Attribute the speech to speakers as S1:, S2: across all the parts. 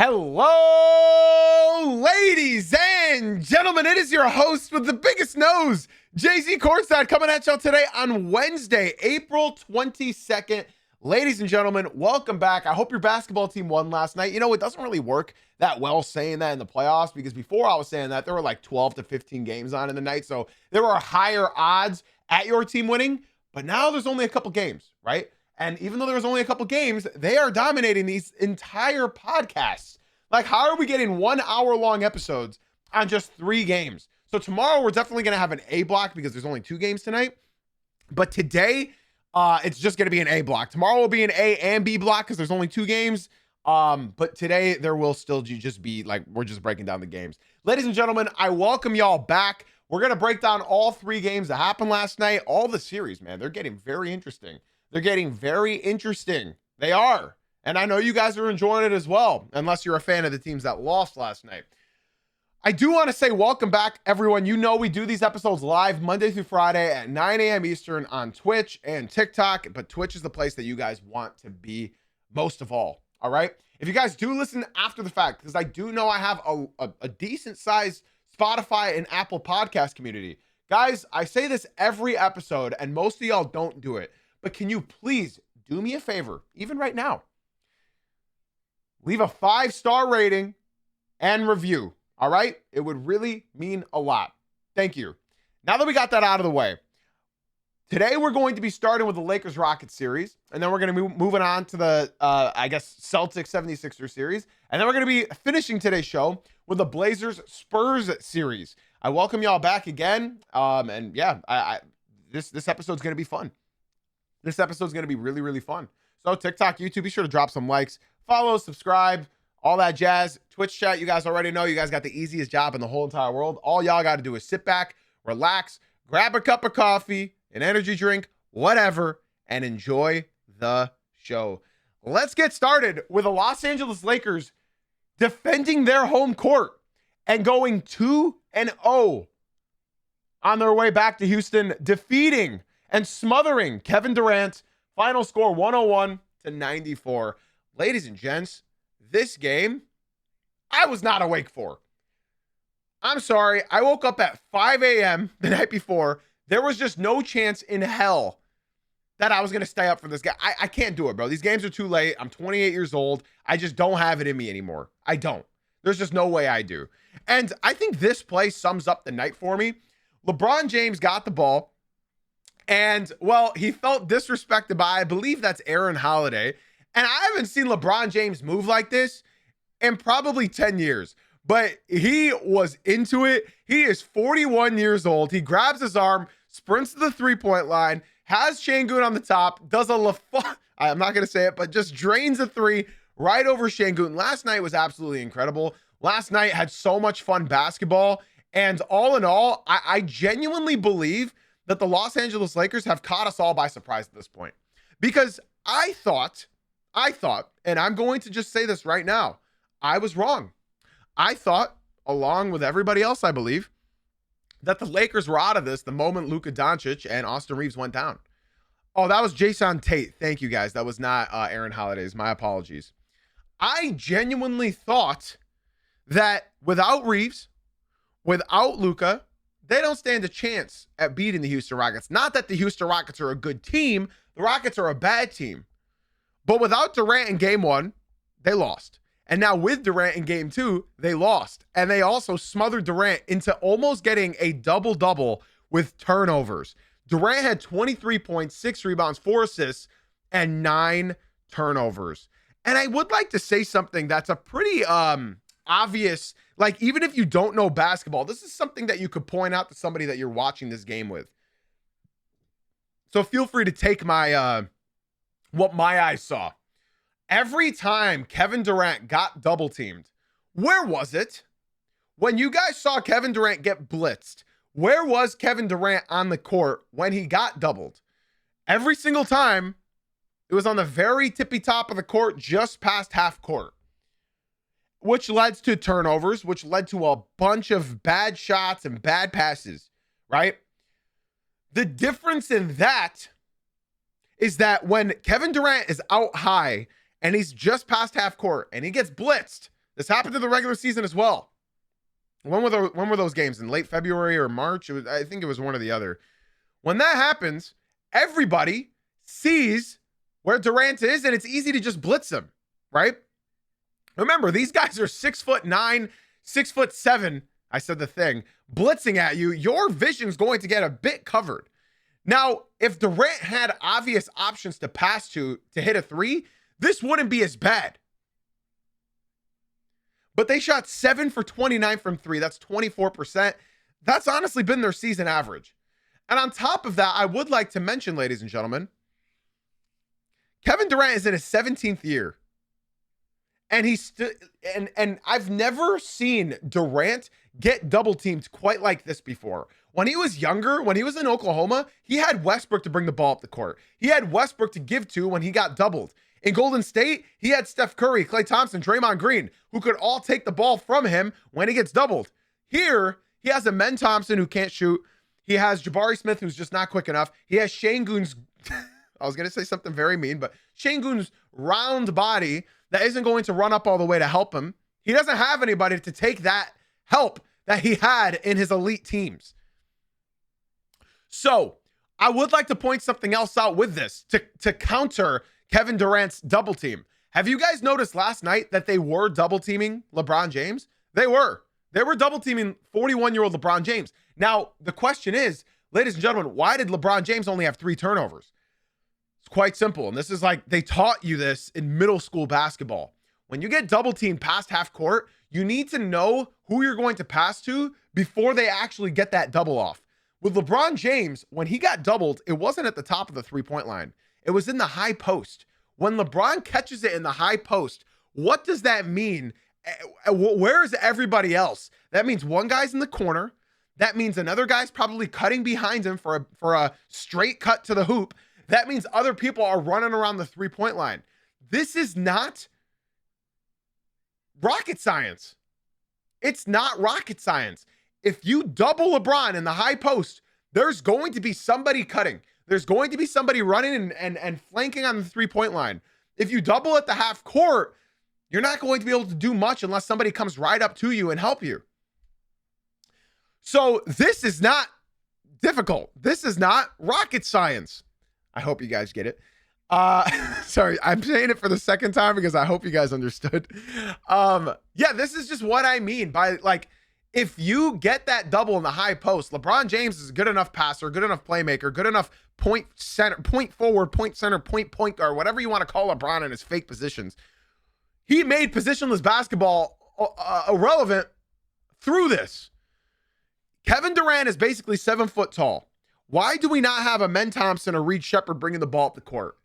S1: Hello, ladies and gentlemen. It is your host with the biggest nose, JZ Courtside, coming at y'all today on Wednesday, April 22nd. Ladies and gentlemen, welcome back. I hope your basketball team won last night. You know, it doesn't really work that well saying that in the playoffs because before I was saying that, there were like 12 to 15 games on in the night. So there were higher odds at your team winning. But now there's only a couple games, right? And even though there was only a couple games, they are dominating these entire podcasts. Like, how are we getting 1 hour long episodes on just 3 games? So tomorrow we're definitely going to have an A block because there's only 2 games tonight. But today, it's just going to be an A block. Tomorrow will be an A and B block because there's only 2 games. But today there will still just be like, we're just breaking down the games. Ladies and gentlemen, I welcome y'all back. We're going to break down all 3 games that happened last night. All the series, man, they're getting very interesting. They're getting very interesting. They are. And I know you guys are enjoying it as well, unless you're a fan of the teams that lost last night. I do want to say welcome back, everyone. You know we do these episodes live Monday through Friday at 9 a.m. Eastern on Twitch and TikTok, but Twitch is the place that you guys want to be most of all right? If you guys do listen after the fact, because I do know I have a decent-sized Spotify and Apple podcast community. Guys, I say this every episode, and most of y'all don't do it. But can you please do me a favor, even right now? Leave a 5-star rating and review, all right? It would really mean a lot. Thank you. Now that we got that out of the way, today we're going to be starting with the Lakers-Rockets series, and then we're going to be moving on to the, Celtics 76ers series, and then we're going to be finishing today's show with the Blazers-Spurs series. I welcome y'all back again, and yeah, this episode's going to be fun. This episode's going to be really, really fun. So TikTok, YouTube, be sure to drop some likes, follow, subscribe, all that jazz. Twitch chat, you guys already know you guys got the easiest job in the whole entire world. All y'all got to do is sit back, relax, grab a cup of coffee, an energy drink, whatever, and enjoy the show. Let's get started with the Los Angeles Lakers defending their home court and going 2-0 on their way back to Houston, defeating and smothering Kevin Durant. Final score 101-94. Ladies and gents, this game I was not awake for. I'm sorry. I woke up at 5 a.m. the night before. There was just no chance in hell that I was going to stay up for this game. I can't do it, bro. These games are too late. I'm 28 years old. I just don't have it in me anymore. I don't. There's just no way I do. And I think this play sums up the night for me. LeBron James got the ball. And, well, he felt disrespected by, I believe that's Aaron Holiday. And I haven't seen LeBron James move like this in probably 10 years. But he was into it. He is 41 years old. He grabs his arm, sprints to the three-point line, has Şengün on the top, does I'm not going to say it, but just drains a 3 right over Şengün. Last night was absolutely incredible. Last night had so much fun basketball. And all in all, I genuinely believe that the Los Angeles Lakers have caught us all by surprise at this point. Because I thought, and I'm going to just say this right now, I was wrong. I thought, along with everybody else, I believe, that the Lakers were out of this the moment Luka Doncic and Austin Reeves went down. Oh, that was Jason Tate. Thank you, guys. That was not Aaron Holiday's. My apologies. I genuinely thought that without Reeves, without Luka, they don't stand a chance at beating the Houston Rockets. Not that the Houston Rockets are a good team. The Rockets are a bad team. But without Durant in game 1, they lost. And now with Durant in game 2, they lost. And they also smothered Durant into almost getting a double-double with turnovers. Durant had 23 points, 6 rebounds, 4 assists, and 9 turnovers. And I would like to say something that's a pretty obvious, like, even if you don't know basketball, this is something that you could point out to somebody that you're watching this game with. So feel free to take my what my eyes saw. Every time Kevin Durant got double teamed, where was it? When you guys saw Kevin Durant get blitzed, where was Kevin Durant on the court when he got doubled? Every single time, it was on the very tippy top of the court, just past half court, which led to turnovers, which led to a bunch of bad shots and bad passes, right? The difference in that is that when Kevin Durant is out high and he's just past half court and he gets blitzed, This happened in the regular season as well. When were those games? In late February or March? I think it was one or the other. When that happens, everybody sees where Durant is, and it's easy to just blitz him, right? Remember, these guys are 6'9", 6'7". I said the thing, blitzing at you. Your vision's going to get a bit covered. Now, if Durant had obvious options to pass to hit a three, this wouldn't be as bad. But they shot 7 for 29 from three. That's 24%. That's honestly been their season average. And on top of that, I would like to mention, ladies and gentlemen, Kevin Durant is in his 17th year. And and I've never seen Durant get double teamed quite like this before. When he was younger, when he was in Oklahoma, he had Westbrook to bring the ball up the court. He had Westbrook to give to when he got doubled. In Golden State, he had Steph Curry, Klay Thompson, Draymond Green, who could all take the ball from him when he gets doubled. Here, he has a Men Thompson who can't shoot. He has Jabari Smith, who's just not quick enough. He has Şengün's, I was going to say something very mean, but Şengün's round body that isn't going to run up all the way to help him. He doesn't have anybody to take that help that he had in his elite teams. So I would like to point something else out with this to counter Kevin Durant's double team. Have you guys noticed last night that they were double teaming LeBron James? They were double teaming 41-year-old LeBron James. Now, the question is, ladies and gentlemen, why did LeBron James only have 3 turnovers? It's quite simple. And this is like, they taught you this in middle school basketball. When you get double teamed past half court, you need to know who you're going to pass to before they actually get that double off. With LeBron James, when he got doubled, it wasn't at the top of the 3-point line. It was in the high post. When LeBron catches it in the high post, what does that mean? Where is everybody else? That means one guy's in the corner. That means another guy's probably cutting behind him for a straight cut to the hoop. That means other people are running around the 3-point line. This is not rocket science. It's not rocket science. If you double LeBron in the high post, there's going to be somebody cutting. There's going to be somebody running and flanking on the 3-point line. If you double at the half court, you're not going to be able to do much unless somebody comes right up to you and help you. So this is not difficult. This is not rocket science. I hope you guys get it. Sorry, I'm saying it for the second time because I hope you guys understood. Yeah, this is just what I mean by, like, if you get that double in the high post, LeBron James is a good enough passer, good enough playmaker, good enough point center, point forward, point center, point guard, whatever you want to call LeBron in his fake positions. He made positionless basketball irrelevant through this. Kevin Durant is basically 7 foot tall. Why do we not have a Men Thompson or Reed Shepherd bringing the ball up the court?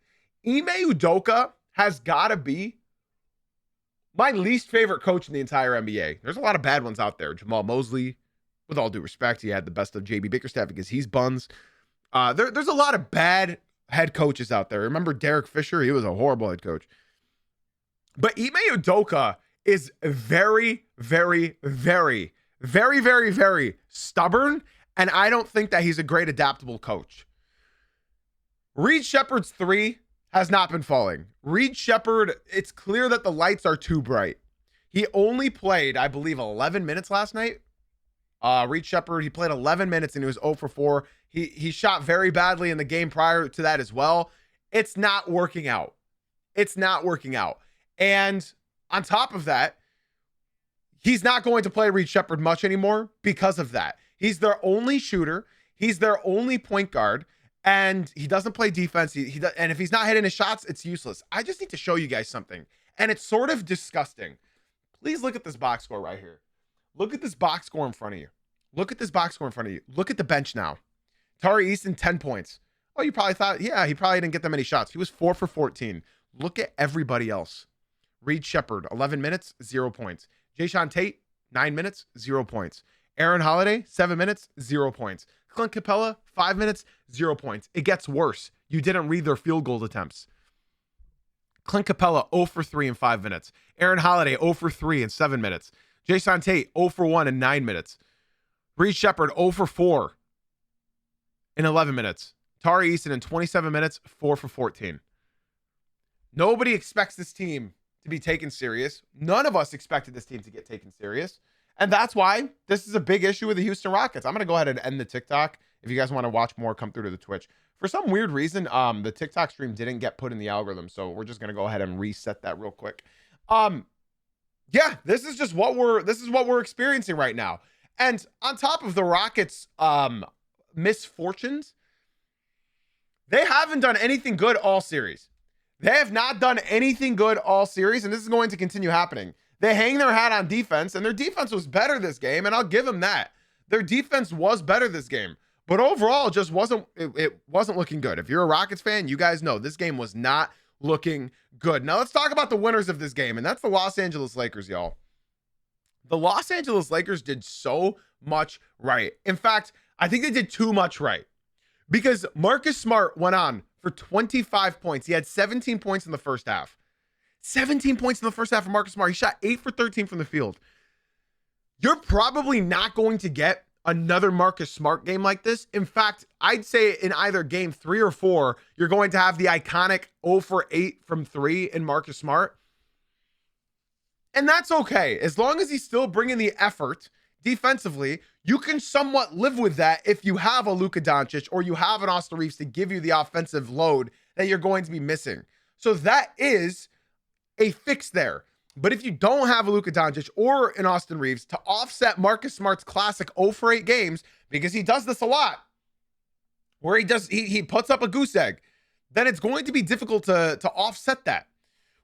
S1: Ime Udoka has got to be my least favorite coach in the entire NBA. There's a lot of bad ones out there. Jamal Mosley, with all due respect, he had the best of JB Bickerstaff because he's buns. There's a lot of bad head coaches out there. Remember Derek Fisher? He was a horrible head coach. But Ime Udoka is very, very, very, very, very, very stubborn, and I don't think that he's a great adaptable coach. Reed Shepherd's 3 has not been falling. Reed Shepherd, it's clear that the lights are too bright. He only played, I believe, 11 minutes last night. Reed Shepherd, he played 11 minutes and he was 0 for 4. He shot very badly in the game prior to that as well. It's not working out. It's not working out. And on top of that, he's not going to play Reed Shepherd much anymore because of that. He's their only shooter. He's their only point guard. And he doesn't play defense. And if he's not hitting his shots, it's useless. I just need to show you guys something. And it's sort of disgusting. Please look at this box score right here. Look at this box score in front of you. Look at this box score in front of you. Look at the bench now. Tari Eason, 10 points. Oh, you probably thought, yeah, he probably didn't get that many shots. He was 4 for 14. Look at everybody else. Reed Shepherd, 11 minutes, 0 points. Jayshawn Tate, 9 minutes, 0 points. Aaron Holiday, 7 minutes, 0 points. Clint Capella, 5 minutes, 0 points. It gets worse. You didn't read their field goal attempts. Clint Capella, 0 for 3 in 5 minutes. Aaron Holiday, 0 for 3 in 7 minutes. Jayshawn Tate, 0 for 1 in 9 minutes. Reed Shepherd, 0 for 4 in 11 minutes. Tari Eason in 27 minutes, 4 for 14. Nobody expects this team to be taken serious. None of us expected this team to get taken serious. And that's why this is a big issue with the Houston Rockets. I'm going to go ahead and end the TikTok. If you guys want to watch more, come through to the Twitch. For some weird reason, the TikTok stream didn't get put in the algorithm. So we're just going to go ahead and reset that real quick. Yeah, this is what we're experiencing right now. And on top of the Rockets' misfortunes, they haven't done anything good all series. They have not done anything good all series, and this is going to continue happening. They hang their hat on defense, and their defense was better this game, and I'll give them that. Their defense was better this game, but overall, it just wasn't looking good. If you're a Rockets fan, you guys know this game was not looking good. Now let's talk about the winners of this game, and that's the Los Angeles Lakers, y'all. The Los Angeles Lakers did so much right. In fact, I think they did too much right, because Marcus Smart went on for 25 points. He had 17 points in the first half. 17 points in the first half for Marcus Smart. He shot 8 for 13 from the field. You're probably not going to get another Marcus Smart game like this. In fact, I'd say in either game 3 or 4, you're going to have the iconic 0 for 8 from 3 in Marcus Smart. And that's okay. As long as he's still bringing the effort defensively, you can somewhat live with that if you have a Luka Doncic or you have an Austin Reeves to give you the offensive load that you're going to be missing. So that is a fix there. But if you don't have a Luka Doncic or an Austin Reeves to offset Marcus Smart's classic 0 for 8 games, because he does this a lot, where he puts up a goose egg, then it's going to be difficult to offset that,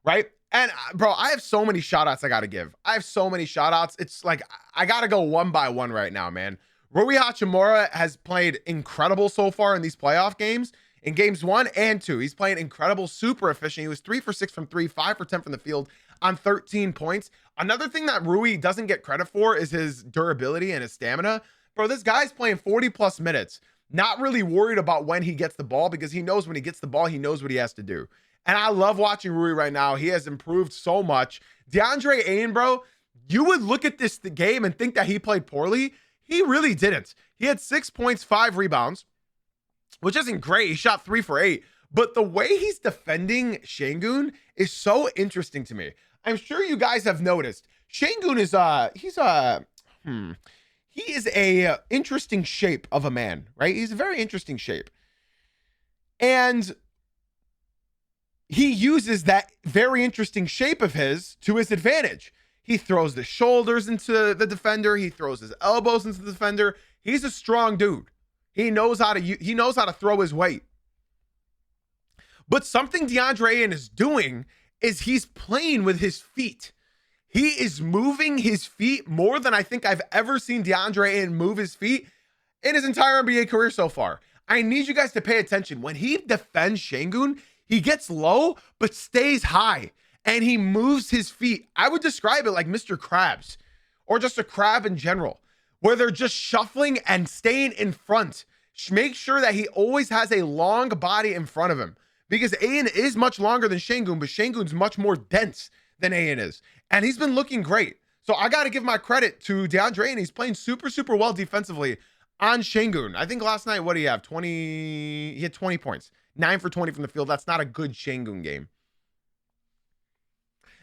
S1: right? And bro, I have so many shout outs I got to give. I have so many shout outs. It's like, I got to go one by one right now, man. Rui Hachimura has played incredible so far in these playoff games. In games 1 and 2, he's playing incredible, super efficient. He was 3 for 6 from 3, 5 for 10 from the field on 13 points. Another thing that Rui doesn't get credit for is his durability and his stamina. Bro, this guy's playing 40 plus minutes, not really worried about when he gets the ball, because he knows when he gets the ball, he knows what he has to do. And I love watching Rui right now. He has improved so much. DeAndre Ayton, bro, you would look at this game and think that he played poorly. He really didn't. He had 6 points, 5 rebounds, which isn't great. He shot 3 for 8. But the way he's defending Şengün is so interesting to me. I'm sure you guys have noticed. Şengün is he is a interesting shape of a man, right? He's a very interesting shape. And he uses that very interesting shape of his to his advantage. He throws the shoulders into the defender. He throws his elbows into the defender. He's a strong dude. He knows how to throw his weight. But something DeAndre Ayton is doing is he's playing with his feet. He is moving his feet more than I think I've ever seen DeAndre Ayton move his feet in his entire NBA career so far. I need you guys to pay attention. When he defends Şengün, he gets low, but stays high, and he moves his feet. I would describe it like Mr. Krabs, or just a crab in general, where they're just shuffling and staying in front. Make sure that he always has a long body in front of him, because Ayton is much longer than Şengün, but Şengün's much more dense than Ayton is, and he's been looking great. So I got to give my credit to DeAndre Ayton. He's playing super, super well defensively on Şengün. I think last night, what do you have? He had 20 points. 9 for 20 from the field. That's not a good Şengün game.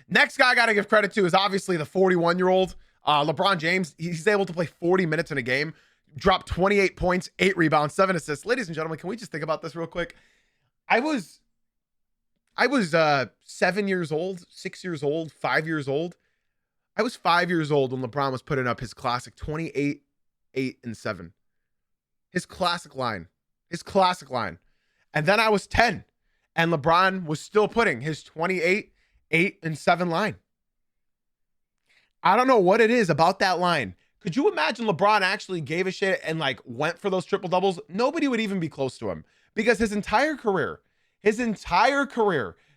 S1: Next guy I got to give credit to is obviously the 41-year-old LeBron James. He's able to play 40 minutes in a game, drop 28 points, 8 rebounds, 7 assists. Ladies and gentlemen, can we just think about this real quick? I was 7 years old, 6 years old, 5 years old. I was 5 years old when LeBron was putting up his classic 28, 8, and 7. His classic line. And then I was 10, and LeBron was still putting his 28, 8, and 7 line. I don't know what it is about that line. Could you imagine LeBron actually gave a shit and like went for those triple doubles? Nobody would even be close to him, because his entire career,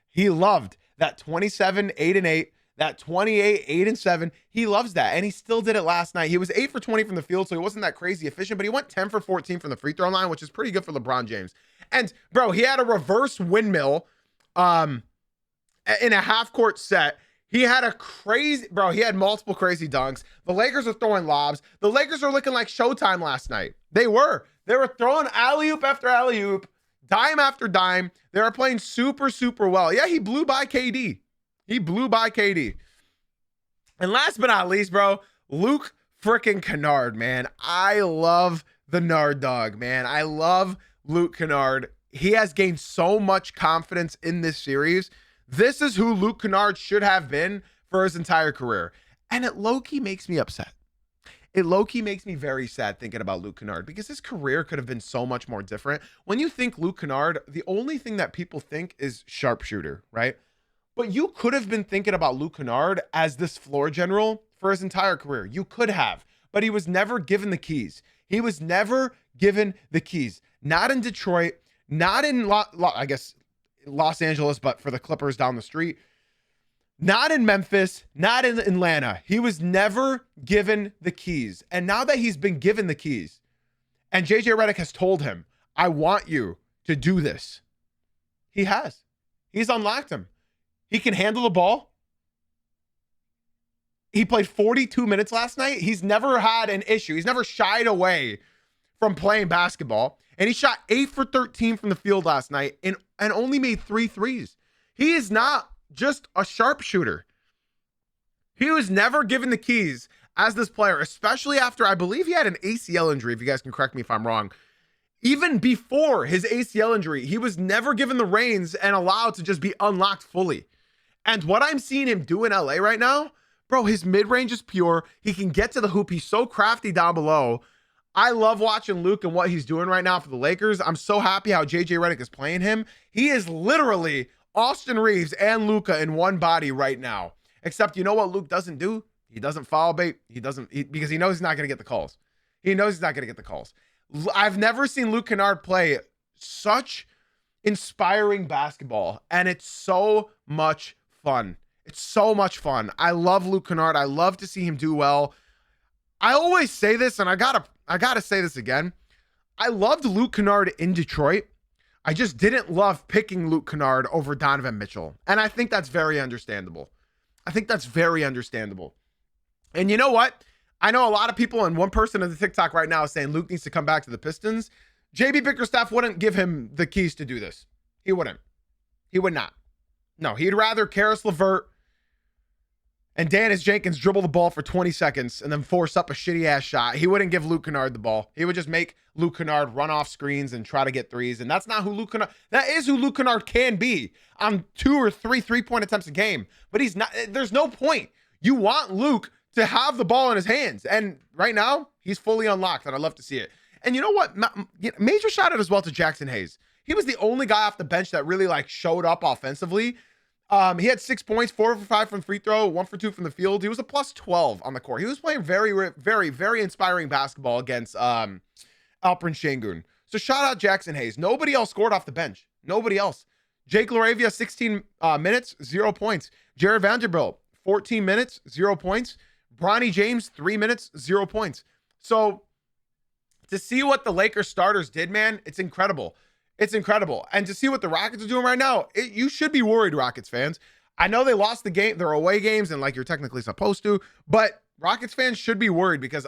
S1: he loved that 27, 8, and 8, that 28, 8, and 7. He loves that, and he still did it last night. He was 8 for 20 from the field, so he wasn't that crazy efficient, but he went 10 for 14 from the free throw line, which is pretty good for LeBron James. And bro, he had a reverse windmill in a half-court set. He had he had multiple crazy dunks. The Lakers are throwing lobs. The Lakers are looking like Showtime last night. They were throwing alley-oop after alley-oop, dime after dime. They were playing super, super well. Yeah, he blew by KD. He blew by KD. And last but not least, bro, Luke freaking Kennard, man. I love the Nard dog, man. I love Luke Kennard. He has gained so much confidence in this series. This is who Luke Kennard should have been for his entire career. And it low-key makes me upset. It low-key makes me very sad thinking about Luke Kennard because his career could have been so much more different. When you think Luke Kennard, the only thing that people think is sharpshooter, right? But you could have been thinking about Luke Kennard as this floor general for his entire career. You could have, but he was never given the keys. He was never given the keys. Not in Detroit, not in Los Angeles, but for the Clippers down the street. Not in Memphis, not in Atlanta. He was never given the keys. And now that he's been given the keys, and JJ Redick has told him, I want you to do this. He has. He's unlocked him. He can handle the ball. He played 42 minutes last night. He's never had an issue. He's never shied away from playing basketball. And he shot 8 for 13 from the field last night and only made 3 threes. He is not just a sharpshooter. He was never given the keys as this player, especially after I believe he had an ACL injury, if you guys can correct me if I'm wrong. Even before his ACL injury, he was never given the reins and allowed to just be unlocked fully. And what I'm seeing him do in LA right now, bro, his mid-range is pure. He can get to the hoop. He's so crafty down below. I love watching Luke and what he's doing right now for the Lakers. I'm so happy how JJ Redick is playing him. He is literally Austin Reeves and Luka in one body right now. Except you know what Luke doesn't do? He doesn't foul bait. Because he knows he's not going to get the calls. He knows he's not going to get the calls. I've never seen Luke Kennard play such inspiring basketball, and it's so much fun. It's so much fun. I love Luke Kennard. I love to see him do well. I always say this, and I gotta say this again. I loved Luke Kennard in Detroit. I just didn't love picking Luke Kennard over Donovan Mitchell. And I think that's very understandable. And you know what? I know a lot of people, and one person in the TikTok right now is saying Luke needs to come back to the Pistons. JB Bickerstaff wouldn't give him the keys to do this. He wouldn't. He would not. No, he'd rather Karis LeVert and Dennis Jenkins dribble the ball for 20 seconds and then force up a shitty-ass shot. He wouldn't give Luke Kennard the ball. He would just make Luke Kennard run off screens and try to get threes. And that's not who Luke Kennard... That is who Luke Kennard can be on 2 or 3 three-point attempts a game. But he's not... There's no point. You want Luke to have the ball in his hands. And right now, he's fully unlocked, and I love to see it. And you know what? Major shout out as well to Jackson Hayes. He was the only guy off the bench that really showed up offensively. He had 6 points, 4 for 5 from free throw, 1 for 2 from the field. He was a plus 12 on the court. He was playing very, very, very inspiring basketball against Alperen Şengün. So shout out Jackson Hayes. Nobody else scored off the bench. Nobody else. Jake LaRavia, 16 minutes, 0 points. Jared Vanderbilt, 14 minutes, 0 points. Bronny James, 3 minutes, 0 points. So to see what the Lakers starters did, man, it's incredible. It's incredible. And to see what the Rockets are doing right now, you should be worried, Rockets fans. I know they lost the game, their away games, and you're technically supposed to, but Rockets fans should be worried because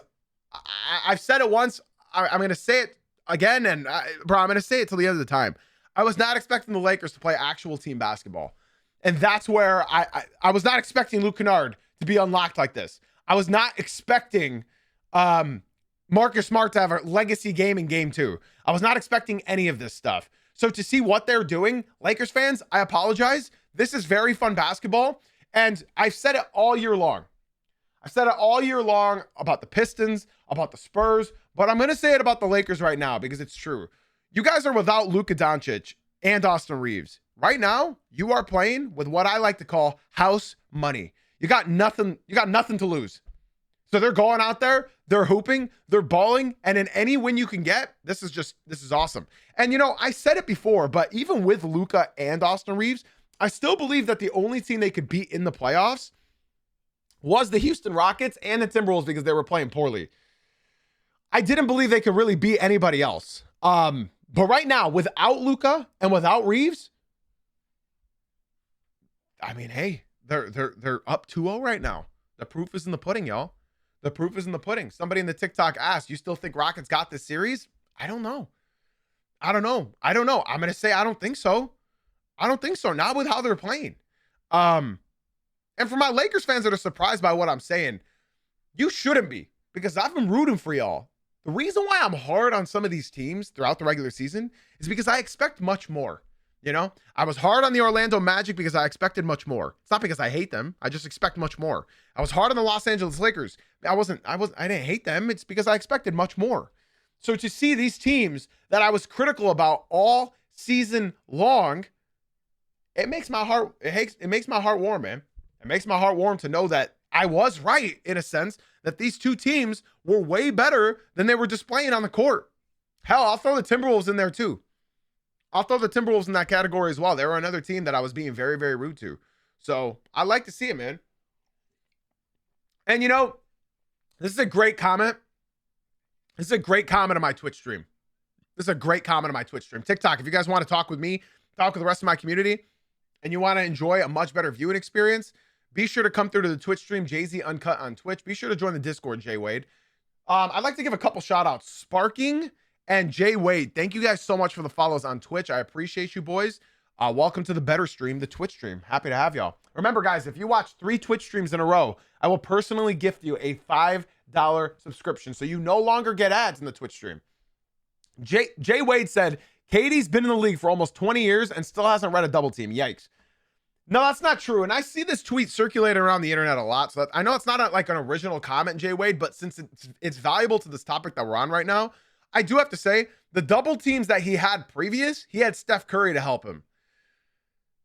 S1: I've said it once. I'm going to say it again, and I'm going to say it till the end of the time. I was not expecting the Lakers to play actual team basketball. And that's where I was not expecting Luke Kennard to be unlocked like this. I was not expecting Marcus Smart to have a legacy game in game 2. I was not expecting any of this stuff. So to see what they're doing, Lakers fans, I apologize. This is very fun basketball. And I've said it all year long. I've said it all year long about the Pistons, about the Spurs, but I'm going to say it about the Lakers right now because it's true. You guys are without Luka Doncic and Austin Reeves. Right now, you are playing with what I like to call house money. You got nothing to lose. So they're going out there, they're hooping, they're balling, and in any win you can get, this is awesome. And I said it before, but even with Luka and Austin Reeves, I still believe that the only team they could beat in the playoffs was the Houston Rockets and the Timberwolves because they were playing poorly. I didn't believe they could really beat anybody else. But right now, without Luka and without Reeves, I mean, hey, they're up 2-0 right now. The proof is in the pudding, y'all. The proof is in the pudding. Somebody in the TikTok asked, you still think Rockets got this series? I don't know. I'm going to say I don't think so. Not with how they're playing. And for my Lakers fans that are surprised by what I'm saying, you shouldn't be, because I've been rooting for y'all. The reason why I'm hard on some of these teams throughout the regular season is because I expect much more. You know, I was hard on the Orlando Magic because I expected much more. It's not because I hate them. I just expect much more. I was hard on the Los Angeles Lakers. I didn't hate them. It's because I expected much more. So to see these teams that I was critical about all season long, it makes my heart, it makes my heart warm, man. It makes my heart warm to know that I was right, in a sense, that these two teams were way better than they were displaying on the court. Hell, I'll throw the Timberwolves in there too. I'll throw the Timberwolves in that category as well. They were another team that I was being very, very rude to. So I like to see it, man. And you know, this is a great comment. This is a great comment on my Twitch stream. This is a great comment on my Twitch stream. TikTok, if you guys want to talk with me, talk with the rest of my community, and you want to enjoy a much better viewing experience, be sure to come through to the Twitch stream, Jay-Z Uncut on Twitch. Be sure to join the Discord, Jay Wade. I'd like to give a couple shout outs. Sparking and Jay Wade, thank you guys so much for the follows on Twitch. I appreciate you, boys. Welcome to the better stream, the Twitch stream. Happy to have y'all. Remember, guys, if you watch 3 Twitch streams in a row, I will personally gift you a $5 subscription, so you no longer get ads in the Twitch stream. Jay Wade said, Katie's been in the league for almost 20 years and still hasn't read a double team. Yikes. No, that's not true. And I see this tweet circulating around the internet a lot. So I know it's not like an original comment, Jay Wade, but since it's valuable to this topic that we're on right now, I do have to say the double teams that he had previous, he had Steph Curry to help him.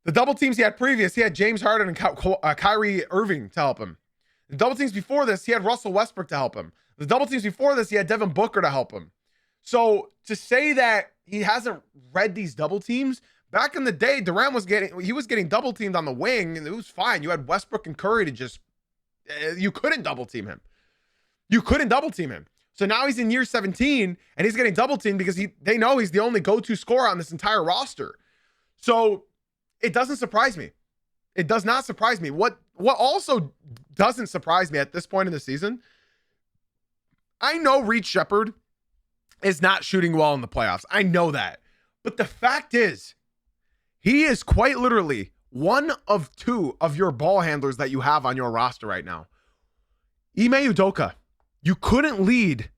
S1: The double teams he had previous, he had James Harden and Kyrie Irving to help him. The double teams before this, he had Russell Westbrook to help him. The double teams before this, he had Devin Booker to help him. So to say that he hasn't read these double teams, back in the day, Durant was getting double teamed on the wing, and it was fine. You had Westbrook and Curry to just, you couldn't double team him. You couldn't double team him. So now he's in year 17 and he's getting double teamed because they know he's the only go-to scorer on this entire roster. So it doesn't surprise me. It does not surprise me. What also doesn't surprise me at this point in the season, I know Reed Shepherd is not shooting well in the playoffs. I know that. But the fact is, he is quite literally one of 2 of your ball handlers that you have on your roster right now. Ime Udoka, you couldn't lead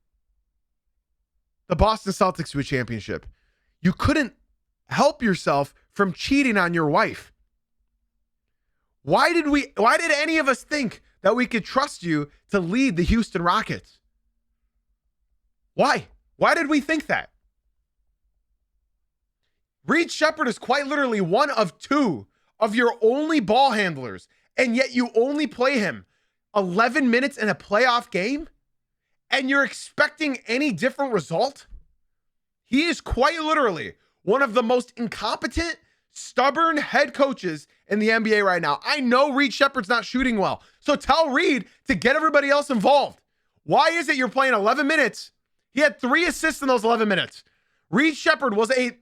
S1: the Boston Celtics to a championship. You couldn't help yourself from cheating on your wife. Why did any of us think that we could trust you to lead the Houston Rockets? Why? Why did we think that? Reed Shepherd is quite literally one of 2 of your only ball handlers, and yet you only play him 11 minutes in a playoff game, and you're expecting any different result? He is quite literally one of the most incompetent, stubborn head coaches in the NBA right now. I know Reed Shepherd's not shooting well, so tell Reed to get everybody else involved. Why is it you're playing 11 minutes? He had 3 assists in those 11 minutes. Reed Shepherd was a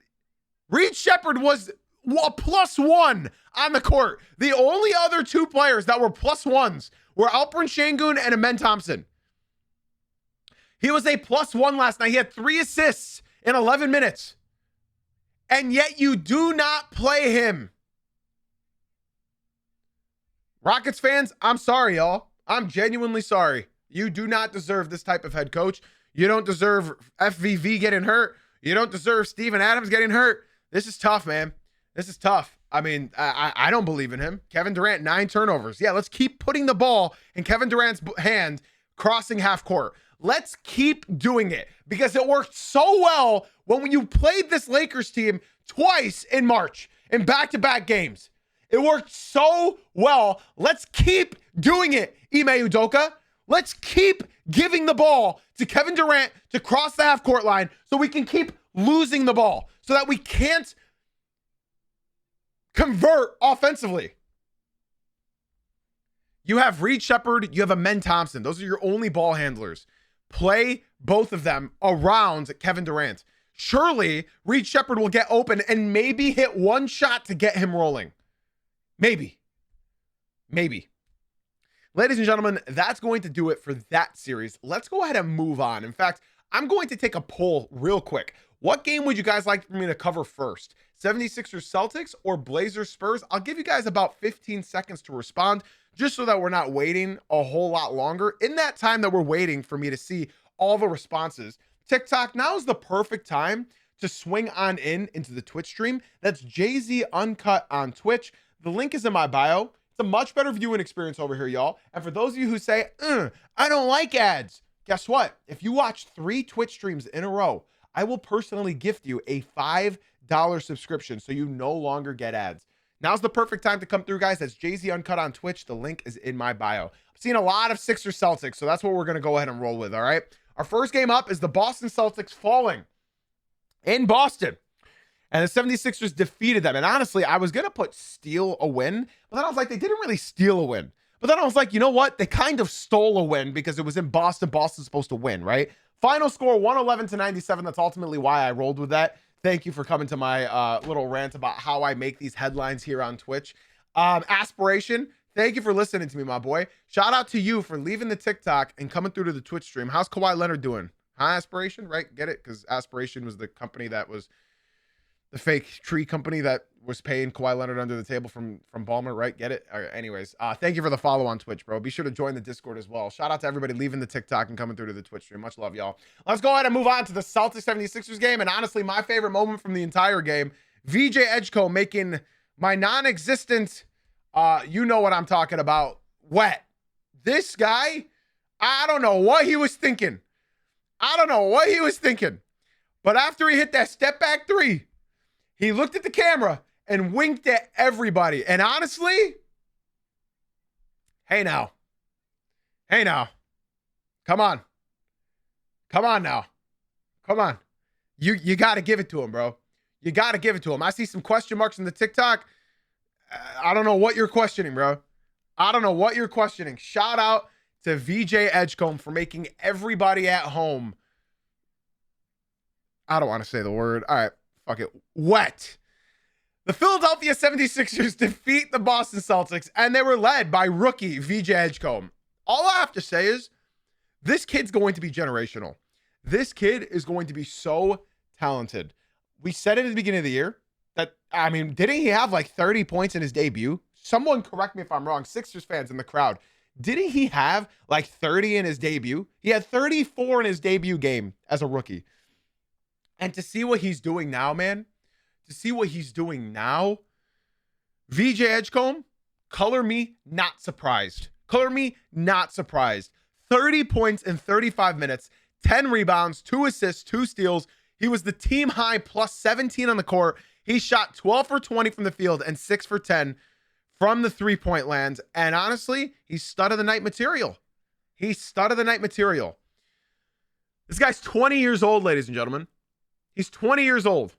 S1: +1 on the court. The only other 2 players that were +1s were Alperen Şengün and Amen Thompson. He was a +1 last night. He had 3 assists in 11 minutes. And yet you do not play him. Rockets fans, I'm sorry, y'all. I'm genuinely sorry. You do not deserve this type of head coach. You don't deserve FVV getting hurt. You don't deserve Steven Adams getting hurt. This is tough, man. This is tough. I mean, I don't believe in him. Kevin Durant, 9 turnovers. Yeah, let's keep putting the ball in Kevin Durant's hand, crossing half court. Let's keep doing it because it worked so well when you played this Lakers team twice in March in back-to-back games. It worked so well. Let's keep doing it, Ime Udoka. Let's keep giving the ball to Kevin Durant to cross the half-court line so we can keep losing the ball, so that we can't convert offensively. You have Reed Shepherd, you have Amen Thompson. Those are your only ball handlers. Play both of them around Kevin Durant. Surely Reed Shepherd will get open and maybe hit 1 shot to get him rolling. Maybe. Ladies and gentlemen, that's going to do it for that series. Let's go ahead and move on. In fact, I'm going to take a poll real quick. What game would you guys like for me to cover first? 76ers Celtics or Blazers Spurs? I'll give you guys about 15 seconds to respond, just so that we're not waiting a whole lot longer. In that time that we're waiting for me to see all the responses, TikTok, now is the perfect time to swing on into the Twitch stream. That's Jay-Z Uncut on Twitch. The link is in my bio. It's a much better viewing experience over here, y'all. And for those of you who say, I don't like ads, guess what? If you watch 3 Twitch streams in a row, I will personally gift you a $5 subscription so you no longer get ads. Now's the perfect time to come through, guys. That's Jay-Z Uncut on Twitch. The link is in my bio. I'm seeing a lot of Sixers Celtics, so that's what we're going to go ahead and roll with, all right? Our first game up is the Boston Celtics falling in Boston. And the 76ers defeated them. And honestly, I was going to put steal a win, but then I was like, they didn't really steal a win. But then I was like, you know what? They kind of stole a win because it was in Boston. Boston's supposed to win, right? Final score, 111-97. That's ultimately why I rolled with that. Thank you for coming to my little rant about how I make these headlines here on Twitch. Aspiration, thank you for listening to me, my boy. Shout out to you for leaving the TikTok and coming through to the Twitch stream. How's Kawhi Leonard doing? Huh, Aspiration, right? Get it? Because Aspiration was the company that was the fake tree company that was paying Kawhi Leonard under the table from Ballmer, right? Get it? All right, anyways, thank you for the follow on Twitch, bro. Be sure to join the Discord as well. Shout out to everybody leaving the TikTok and coming through to the Twitch stream. Much love, y'all. Let's go ahead and move on to the Celtics 76ers game. And honestly, my favorite moment from the entire game, VJ Edgecombe making my non-existent, you know what I'm talking about, wet. This guy, I don't know what he was thinking. But after he hit that step back 3, he looked at the camera and winked at everybody. And honestly, hey now. Come on now. You got to give it to him, bro. You got to give it to him. I see some question marks in the TikTok. I don't know what you're questioning, bro. Shout out to VJ Edgecombe for making everybody at home, I don't want to say the word. All right, fuck it, wet. The Philadelphia 76ers defeat the Boston Celtics, and they were led by rookie VJ Edgecombe. All I have to say is, this kid's going to be generational. This kid is going to be so talented. We said it at the beginning of the year that, I mean, didn't he have like 30 points in his debut? Someone correct me if I'm wrong, Sixers fans in the crowd. Didn't he have like 30 in his debut? He had 34 in his debut game as a rookie. And to see what he's doing now, man, VJ Edgecombe, color me not surprised. 30 points in 35 minutes, 10 rebounds, 2 assists, 2 steals. He was the team high plus 17 on the court. He shot 12 for 20 from the field and 6 for 10 from the 3-point land. And honestly, he's stud of the night material. This guy's 20 years old, ladies and gentlemen. He's 20 years old.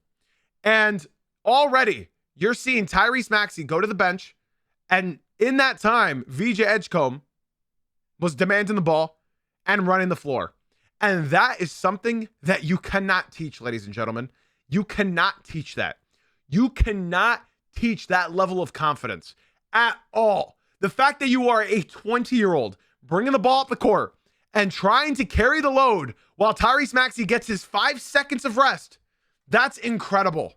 S1: And already you're seeing Tyrese Maxey go to the bench. And in that time, VJ Edgecombe was demanding the ball and running the floor. And that is something that you cannot teach, ladies and gentlemen. You cannot teach that. You cannot teach that level of confidence at all. The fact that you are a 20-year-old bringing the ball up the court and trying to carry the load while Tyrese Maxey gets his 5 seconds of rest, that's incredible.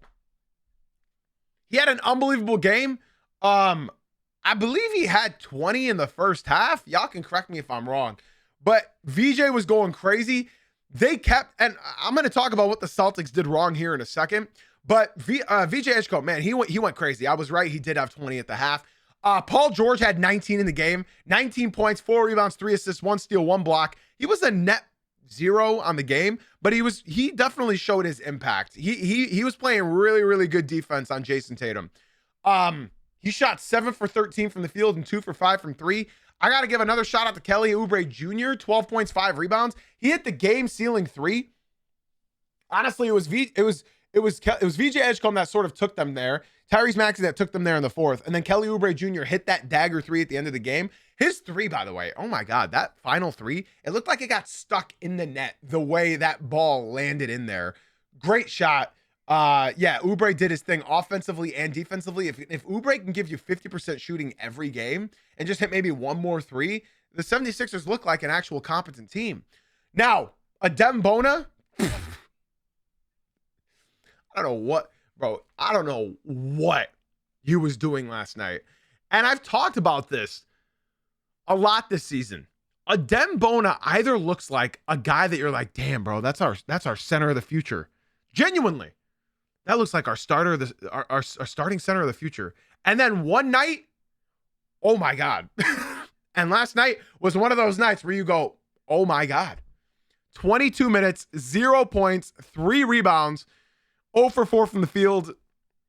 S1: He had an unbelievable game. I believe he had 20 in the first half. Y'all can correct me if I'm wrong. But VJ was going crazy. They kept, and I'm going to talk about what the Celtics did wrong here in a second. But VJ Edgecombe, man, he went crazy. I was right. He did have 20 at the half. Paul George had 19 in the game, 19 points, 4 rebounds, 3 assists, 1 steal, 1 block. He was a net 0 on the game, but he definitely showed his impact. He was playing really, really good defense on Jason Tatum. He shot 7 for 13 from the field and 2 for 5 from 3. I got to give another shout out to Kelly Oubre Jr., 12 points, 5 rebounds. He hit the game ceiling 3. Honestly, it was VJ Edgecombe that sort of took them there. Tyrese Maxey that took them there in the 4th. And then Kelly Oubre Jr. hit that dagger 3 at the end of the game. His 3, by the way, oh my God, that final 3, it looked like it got stuck in the net the way that ball landed in there. Great shot. Yeah, Oubre did his thing offensively and defensively. If Oubre can give you 50% shooting every game and just hit maybe one more 3, the 76ers look like an actual competent team. Now, Adem Bona, I don't know what, bro. I don't know what he was doing last night. And I've talked about this a lot this season. Adem Bona either looks like a guy that you're like, damn, bro, that's our center of the future. Genuinely. That looks like our starting center of the future. And then one night, oh my God. And last night was one of those nights where you go, oh my God. 22 minutes, 0 points, 3 rebounds, 0 for 4 from the field.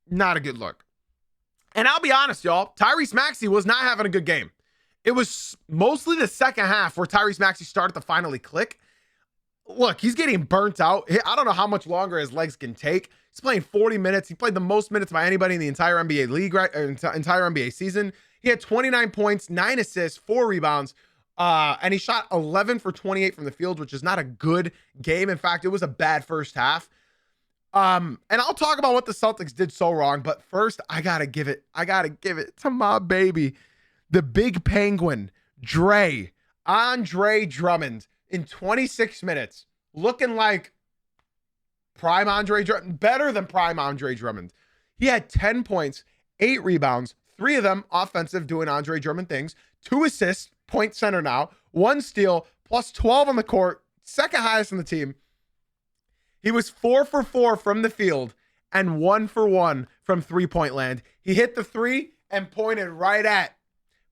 S1: Not a good look. And I'll be honest, y'all, Tyrese Maxey was not having a good game. It was mostly the second half where Tyrese Maxey started to finally click. Look, he's getting burnt out. I don't know how much longer his legs can take. He's playing 40 minutes. He played the most minutes by anybody in the entire NBA league, right? Entire NBA season. He had 29 points, 9 assists, 4 rebounds, and he shot 11 for 28 from the field, which is not a good game. In fact, it was a bad first half. And I'll talk about what the Celtics did so wrong, but first I gotta give it to my baby, the big penguin, Andre Drummond, in 26 minutes, looking like prime Andre Drummond, better than prime Andre Drummond. He had 10 points, 8 rebounds, 3 of them offensive, doing Andre Drummond things, 2 assists, point center now, 1 steal, plus 12 on the court, second highest on the team. He was 4 for 4 from the field and 1 for 1 from 3-point land. He hit the 3 and pointed right at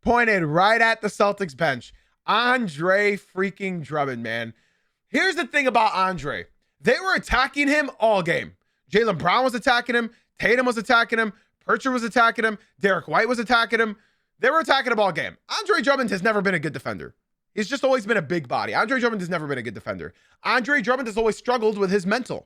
S1: the Celtics bench. Andre freaking Drummond, man. Here's the thing about Andre. They were attacking him all game. Jaylen Brown was attacking him. Tatum was attacking him. Pritchard was attacking him. Derek White was attacking him. They were attacking him all game. Andre Drummond has never been a good defender. He's just always been a big body. Andre Drummond has never been a good defender. Andre Drummond has always struggled with his mental.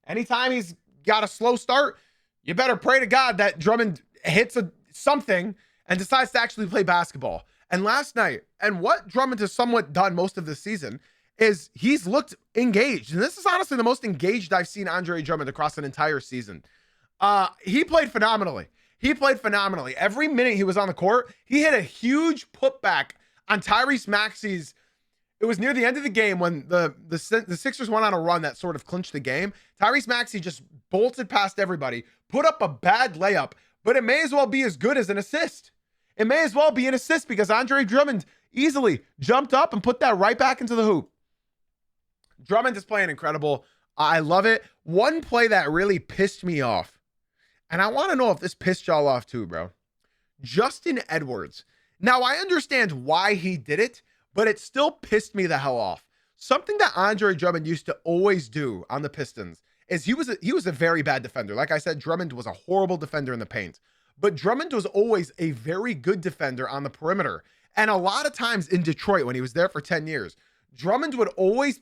S1: Anytime he's got a slow start, you better pray to God that Drummond hits something and decides to actually play basketball. And last night, and what Drummond has somewhat done most of the season, is he's looked engaged. And this is honestly the most engaged I've seen Andre Drummond across an entire season. He played phenomenally. Every minute he was on the court, he hit a huge putback on Tyrese Maxey's. It was near the end of the game when the Sixers went on a run that sort of clinched the game. Tyrese Maxey just bolted past everybody, put up a bad layup, but it may as well be as good as an assist. It may as well be an assist because Andre Drummond easily jumped up and put that right back into the hoop. Drummond is playing incredible. I love it. One play that really pissed me off, and I want to know if this pissed y'all off too, bro. Justin Edwards. Now, I understand why he did it, but it still pissed me the hell off. Something that Andre Drummond used to always do on the Pistons is he was a very bad defender. Like I said, Drummond was a horrible defender in the paint. But Drummond was always a very good defender on the perimeter. And a lot of times in Detroit, when he was there for 10 years, Drummond would always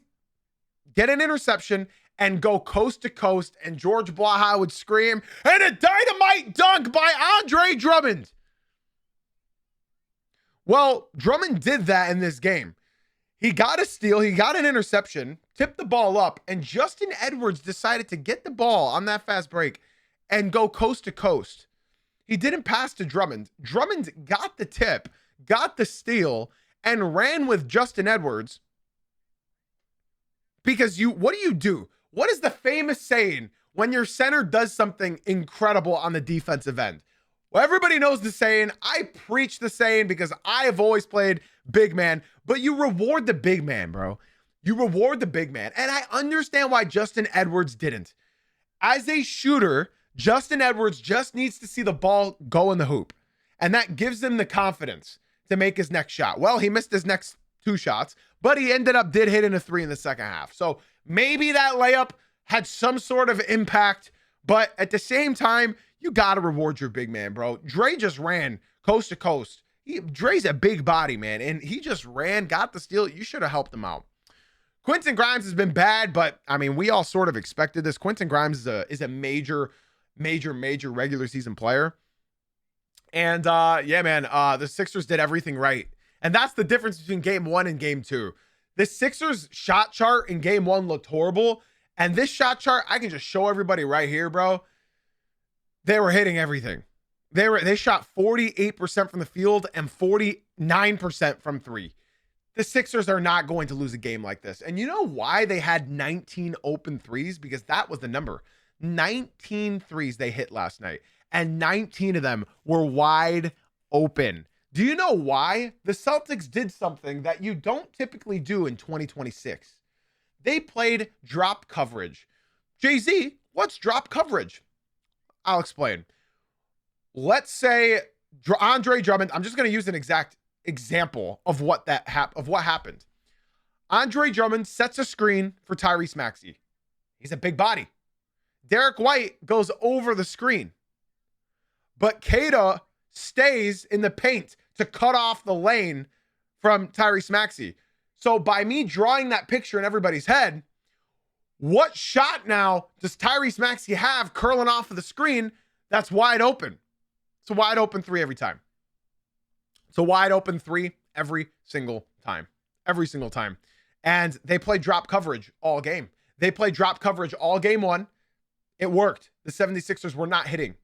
S1: get an interception and go coast to coast, and George Blaha would scream, and a dynamite dunk by Andre Drummond. Well, Drummond did that in this game. He got a steal, he got an interception, tipped the ball up, and Justin Edwards decided to get the ball on that fast break and go coast to coast. He didn't pass to Drummond. Drummond got the tip, got the steal, and ran with Justin Edwards. Because what do? What is the famous saying when your center does something incredible on the defensive end? Well, everybody knows the saying. I preach the saying because I have always played big man, but you reward the big man, bro. You reward the big man. And I understand why Justin Edwards didn't. As a shooter, Justin Edwards just needs to see the ball go in the hoop. And that gives him the confidence to make his next shot. Well, he missed his next 2 shots, but he did hit in a 3 in the second half. So maybe that layup had some sort of impact, but at the same time, you got to reward your big man, bro. Dre just ran coast to coast. Dre's a big body, man, and he just ran, got the steal. You should have helped him out. Quentin Grimes has been bad, but I mean, we all sort of expected this. Quentin Grimes is a major regular season player. And yeah, man, the Sixers did everything right. And that's the difference between game 1 and game 2. The Sixers shot chart in game 1 looked horrible. And this shot chart, I can just show everybody right here, bro. They were hitting everything. They shot 48% from the field and 49% from 3. the Sixers are not going to lose a game like this. And you know why they had 19 open threes? Because that was the number. 19 threes they hit last night, and 19 of them were wide open. Do you know why? The Celtics did something that you don't typically do in 2026. They played drop coverage. Jay-Z, what's drop coverage? I'll explain. Let's say Andre Drummond, I'm just going to use an exact example of what happened. Andre Drummond sets a screen for Tyrese Maxey. He's a big body. Derek White goes over the screen. But Keita stays in the paint to cut off the lane from Tyrese Maxey. So by me drawing that picture in everybody's head, what shot now does Tyrese Maxey have curling off of the screen that's wide open? It's a wide open three every time. It's a wide open three every single time. Every single time. And they play drop coverage all game. They played drop coverage all game one. It worked. The 76ers were not hitting.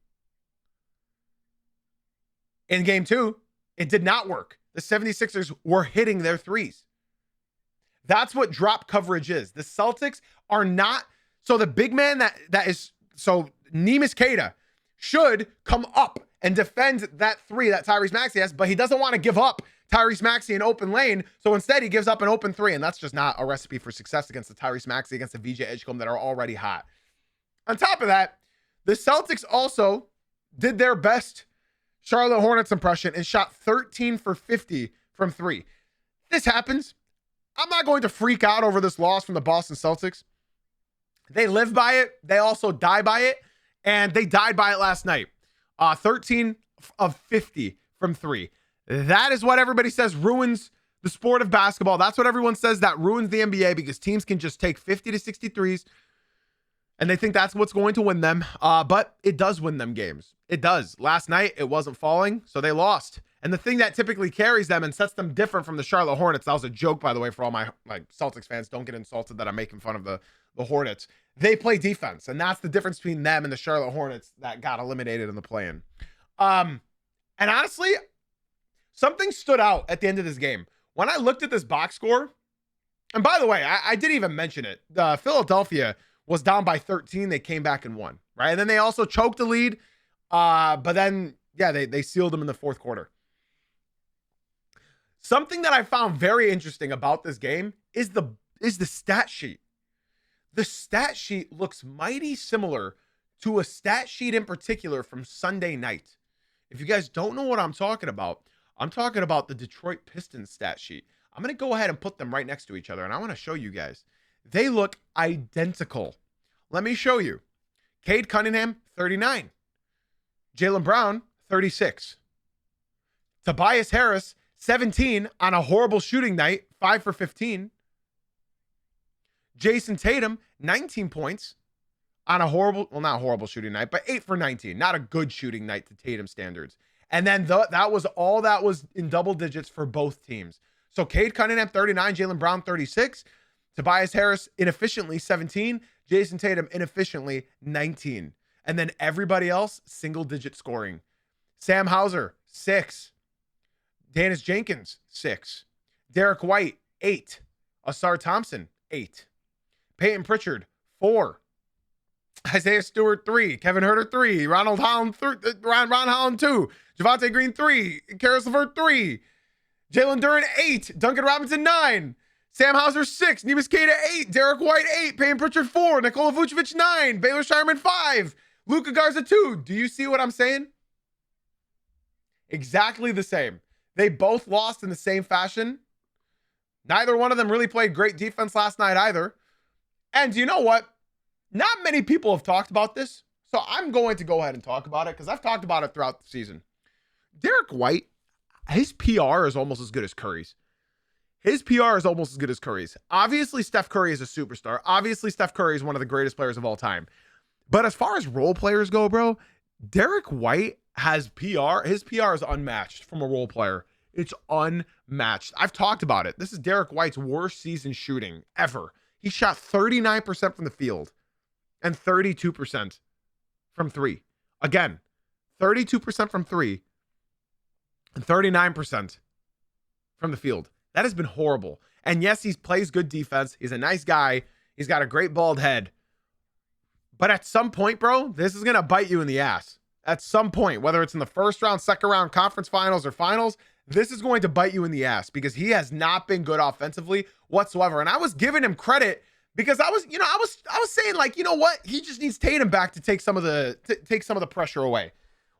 S1: In game two, it did not work. The 76ers were hitting their threes. That's what drop coverage is. The Celtics are not. So the big man so Neemias Queta should come up and defend that three that Tyrese Maxey has, but he doesn't want to give up Tyrese Maxey an open lane. So instead he gives up an open three. And that's just not a recipe for success against the Tyrese Maxey, against the VJ Edgecombe that are already hot. On top of that, the Celtics also did their best Charlotte Hornets impression and shot 13 for 50 from three. This happens. I'm not going to freak out over this loss from the Boston Celtics. They live by it. They also die by it. And they died by it last night. 13 of 50 from three. That is what everybody says ruins the sport of basketball. That's what everyone says that ruins the NBA, because teams can just take 50 to 63s and they think that's what's going to win them. But it does win them games. It does. Last night, it wasn't falling, so they lost. And the thing that typically carries them and sets them different from the Charlotte Hornets, that was a joke, by the way, for all my Celtics fans. Don't get insulted that I'm making fun of the Hornets. They play defense, and that's the difference between them and the Charlotte Hornets that got eliminated in the play-in. And honestly, something stood out at the end of this game. When I looked at this box score, and by the way, I didn't even mention it. Philadelphia was down by 13. They came back and won, right? And then they also choked the lead. But then, yeah, they sealed them in the fourth quarter. Something that I found very interesting about this game is the stat sheet. The stat sheet looks mighty similar to a stat sheet in particular from Sunday night. If you guys don't know what I'm talking about the Detroit Pistons stat sheet. I'm going to go ahead and put them right next to each other, and I want to show you guys. They look identical. Let me show you. Cade Cunningham, 39. Jaylen Brown, 36. Tobias Harris, 17 on a horrible shooting night, 5 for 15. Jason Tatum, 19 points on a not horrible shooting night, but 8 for 19. Not a good shooting night to Tatum standards. And then that was all that was in double digits for both teams. So Cade Cunningham, 39, Jaylen Brown, 36. Tobias Harris, inefficiently 17. Jason Tatum, inefficiently 19. And then everybody else, single-digit scoring. Sam Hauser, 6. Dennis Jenkins, 6. Derek White, 8. Asar Thompson, 8. Peyton Pritchard, 4. Isaiah Stewart, 3. Kevin Huerter, 3. Ron Holland, 2. Javonte Green, 3. Karis LeVert, 3. Jalen Duren, 8. Duncan Robinson, 9. Sam Hauser, 6. Neemias Queta, 8. Derek White, 8. Peyton Pritchard, 4. Nikola Vucevic, 9. Baylor Shireman, 5. Luka Garza, 2. Do you see what I'm saying? Exactly the same. They both lost in the same fashion. Neither one of them really played great defense last night either. And you know what? Not many people have talked about this, so I'm going to go ahead and talk about it because I've talked about it throughout the season. Derek White, his PR is almost as good as Curry's. His PR is almost as good as Curry's. Obviously, Steph Curry is a superstar. Obviously, Steph Curry is one of the greatest players of all time. But as far as role players go, bro, Derek White has PR. His PR is unmatched from a role player. It's unmatched. I've talked about it. This is Derek White's worst season shooting ever. He shot 39% from the field and 32% from three. Again, 32% from three and 39% from the field. That has been horrible. And yes, he plays good defense. He's a nice guy. He's got a great bald head. But at some point, bro, this is going to bite you in the ass. At some point, whether it's in the first round, second round, conference finals, or finals, this is going to bite you in the ass because he has not been good offensively whatsoever. And I was giving him credit because I was saying, like, you know what? He just needs Tatum back to take some of the pressure away.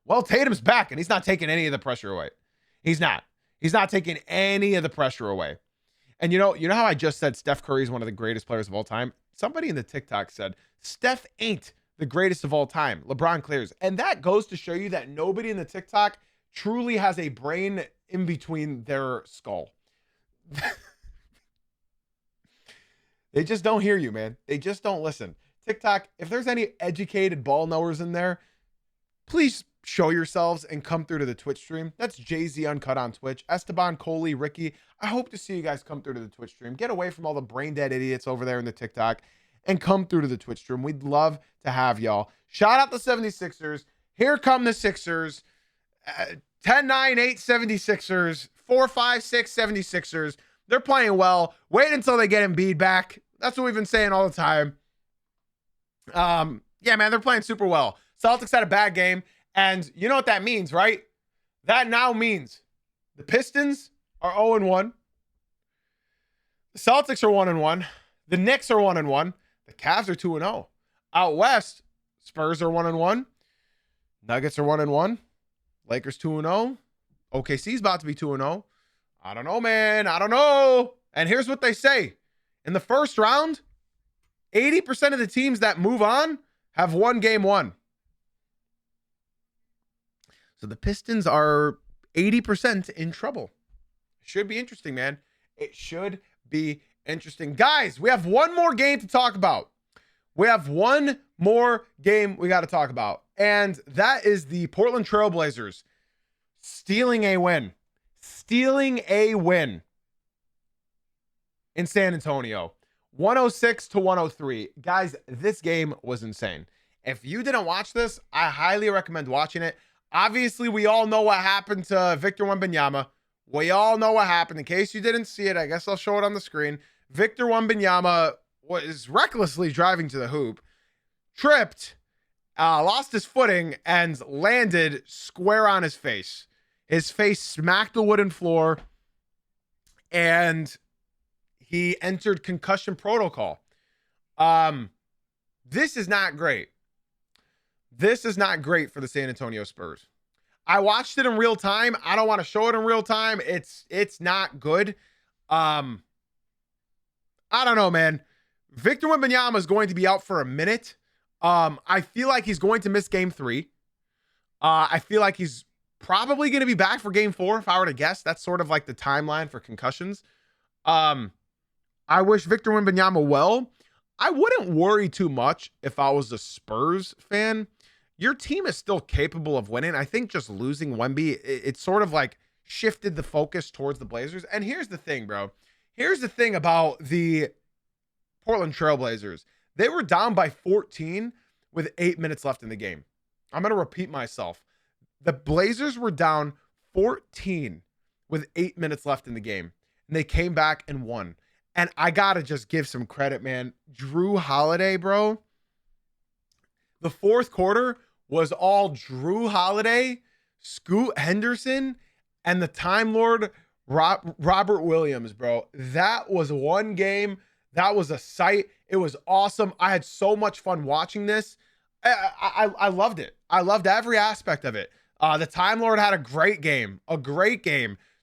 S1: Well, Tatum's back and he's not taking any of the pressure away. He's not taking any of the pressure away. And you know how I just said Steph Curry is one of the greatest players of all time? Somebody in the TikTok said Steph ain't the greatest of all time. LeBron clears. And that goes to show you that nobody in the TikTok truly has a brain in between their skull. They just don't hear you, man. They just don't listen. TikTok, if there's any educated ball knowers in there, please show yourselves and come through to the Twitch stream. That's Jay-Z Uncut on Twitch. Esteban, Coley, Ricky. I hope to see you guys come through to the Twitch stream. Get away from all the brain dead idiots over there in the TikTok and come through to the Twitch stream. We'd love to have y'all. Shout out the 76ers. Here come the Sixers. 10-9, 8 76ers. 4-5, 6 76ers. They're playing well. Wait until they get Embiid back. That's what we've been saying all the time. Yeah, man, they're playing super well. Celtics had a bad game. And you know what that means, right? That now means the Pistons are 0-1. The Celtics are 1-1. The Knicks are 1-1. The Cavs are 2-0. Out west, Spurs are 1-1. Nuggets are 1-1. Lakers 2-0. OKC's about to be 2-0. I don't know, man. I don't know. And here's what they say. In the first round, 80% of the teams that move on have won game one. So the Pistons are 80% in trouble. Should be interesting, man. It should be interesting. Guys, we have one more game to talk about. We have one more game we got to talk about. And that is the Portland Trail Blazers stealing a win. Stealing a win in San Antonio. 106-103. Guys, this game was insane. If you didn't watch this, I highly recommend watching it. Obviously, we all know what happened to Victor Wembanyama. We all know what happened. In case you didn't see it, I guess I'll show it on the screen. Victor Wembanyama was recklessly driving to the hoop, tripped, lost his footing, and landed square on his face. His face smacked the wooden floor, and he entered concussion protocol. This is not great. This is not great for the San Antonio Spurs. I watched it in real time. I don't want to show it in real time. It's not good. I don't know, man. Victor Wembanyama is going to be out for a minute. I feel like he's going to miss game 3. I feel like he's probably going to be back for game 4, if I were to guess. That's sort of like the timeline for concussions. I wish Victor Wembanyama well. I wouldn't worry too much if I was a Spurs fan. Your team is still capable of winning. I think just losing Wemby, it sort of like shifted the focus towards the Blazers. And here's the thing, bro. Here's the thing about the Portland Trail Blazers. They were down by 14 with 8 minutes left in the game. I'm going to repeat myself. The Blazers were down 14 with 8 minutes left in the game. And they came back and won. And I got to just give some credit, man. Drew Holiday, bro. The fourth quarter was all Drew Holiday, Scoot Henderson, and the Time Lord Robert Williams, bro. That was one game. That was a sight. It was awesome. I had so much fun watching this. I loved it. I loved every aspect of it. The Time Lord had a great game.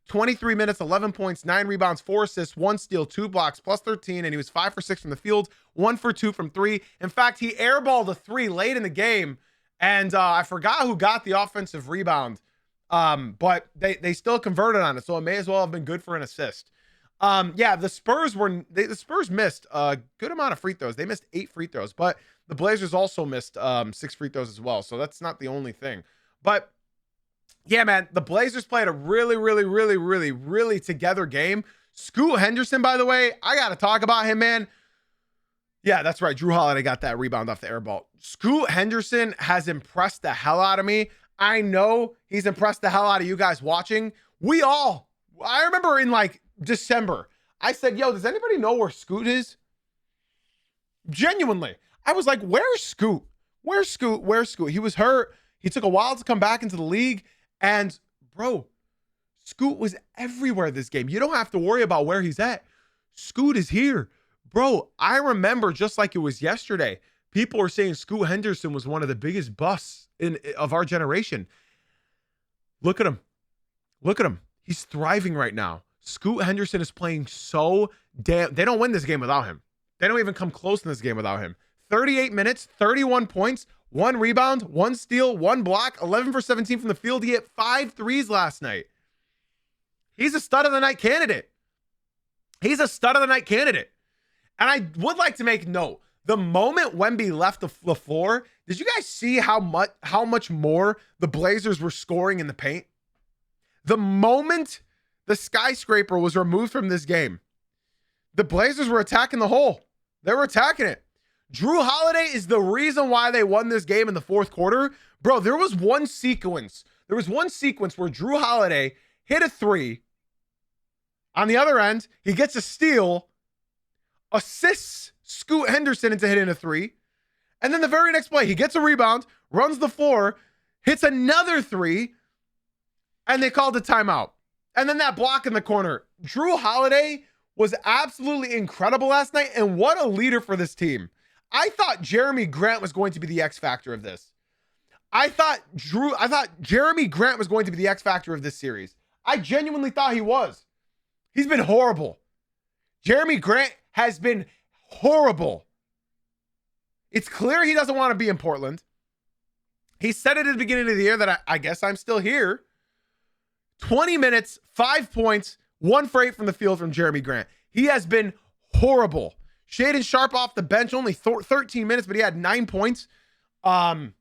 S1: 23 minutes, 11 points, 9 rebounds, 4 assists, 1 steal, 2 blocks, plus 13, and he was 5 for 6 from the field, 1 for 2 from 3. In fact, he airballed a 3 late in the game, and I forgot who got the offensive rebound, but they still converted on it, so it may as well have been good for an assist. Yeah, the Spurs missed a good amount of free throws. They missed 8 free throws, but the Blazers also missed 6 free throws as well, so that's not the only thing. But yeah, man, the Blazers played a really together game. Scoot Henderson, by the way, I got to talk about him, man. Yeah, that's right. Drew Holiday got that rebound off the air ball. Scoot Henderson has impressed the hell out of me. I know he's impressed the hell out of you guys watching. I remember in like December. I said, yo, does anybody know where Scoot is? Genuinely. I was like, where's Scoot? Where's Scoot? Where's Scoot? He was hurt. He took a while to come back into the league. And, bro, Scoot was everywhere this game. You don't have to worry about where he's at. Scoot is here. Bro, I remember just like it was yesterday, people were saying Scoot Henderson was one of the biggest busts of our generation. Look at him. Look at him. He's thriving right now. Scoot Henderson is playing so damn... They don't win this game without him. They don't even come close in this game without him. 38 minutes, 31 points, 1 rebound, 1 steal, 1 block, 11 for 17 from the field. He hit 5 threes last night. He's a stud of the night candidate. He's a stud of the night candidate. And I would like to make note, the moment Wemby left the floor, did you guys see how much more the Blazers were scoring in the paint? The moment the skyscraper was removed from this game, the Blazers were attacking the hole. They were attacking it. Drew Holiday is the reason why they won this game in the fourth quarter. Bro, there was one sequence where Drew Holiday hit a 3. On the other end, he gets a steal, assists Scoot Henderson into hitting a 3. And then the very next play, he gets a rebound, runs the floor, hits another 3, and they called a timeout. And then that block in the corner. Drew Holiday was absolutely incredible last night, and what a leader for this team. I thought Jeremy Grant was going to be the X factor of this. I thought Jeremy Grant was going to be the X factor of this series. I genuinely thought he was. He's been horrible. Jeremy Grant has been horrible. It's clear he doesn't want to be in Portland. He said it at the beginning of the year that I guess I'm still here. 20 minutes, 5 points, 1 for 8 from the field from Jeremy Grant. He has been horrible. Shaedon Sharpe off the bench, only 13 minutes, but he had 9 points. Man,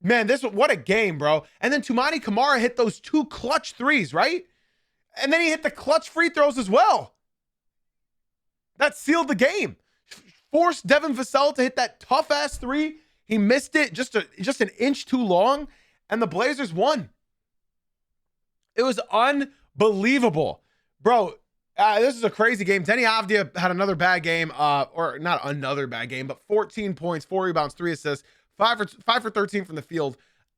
S1: what a game, bro. And then Toumani Camara hit those 2 clutch threes, right? And then he hit the clutch free throws as well. That sealed the game. Forced Devin Vassell to hit that tough-ass 3. He missed it just an inch too long, and the Blazers won. It was unbelievable. Bro, this is a crazy game. Denny Avdia had another bad game, or not another bad game, but 14 points, 4 rebounds, 3 assists, 5 for 13 from the field.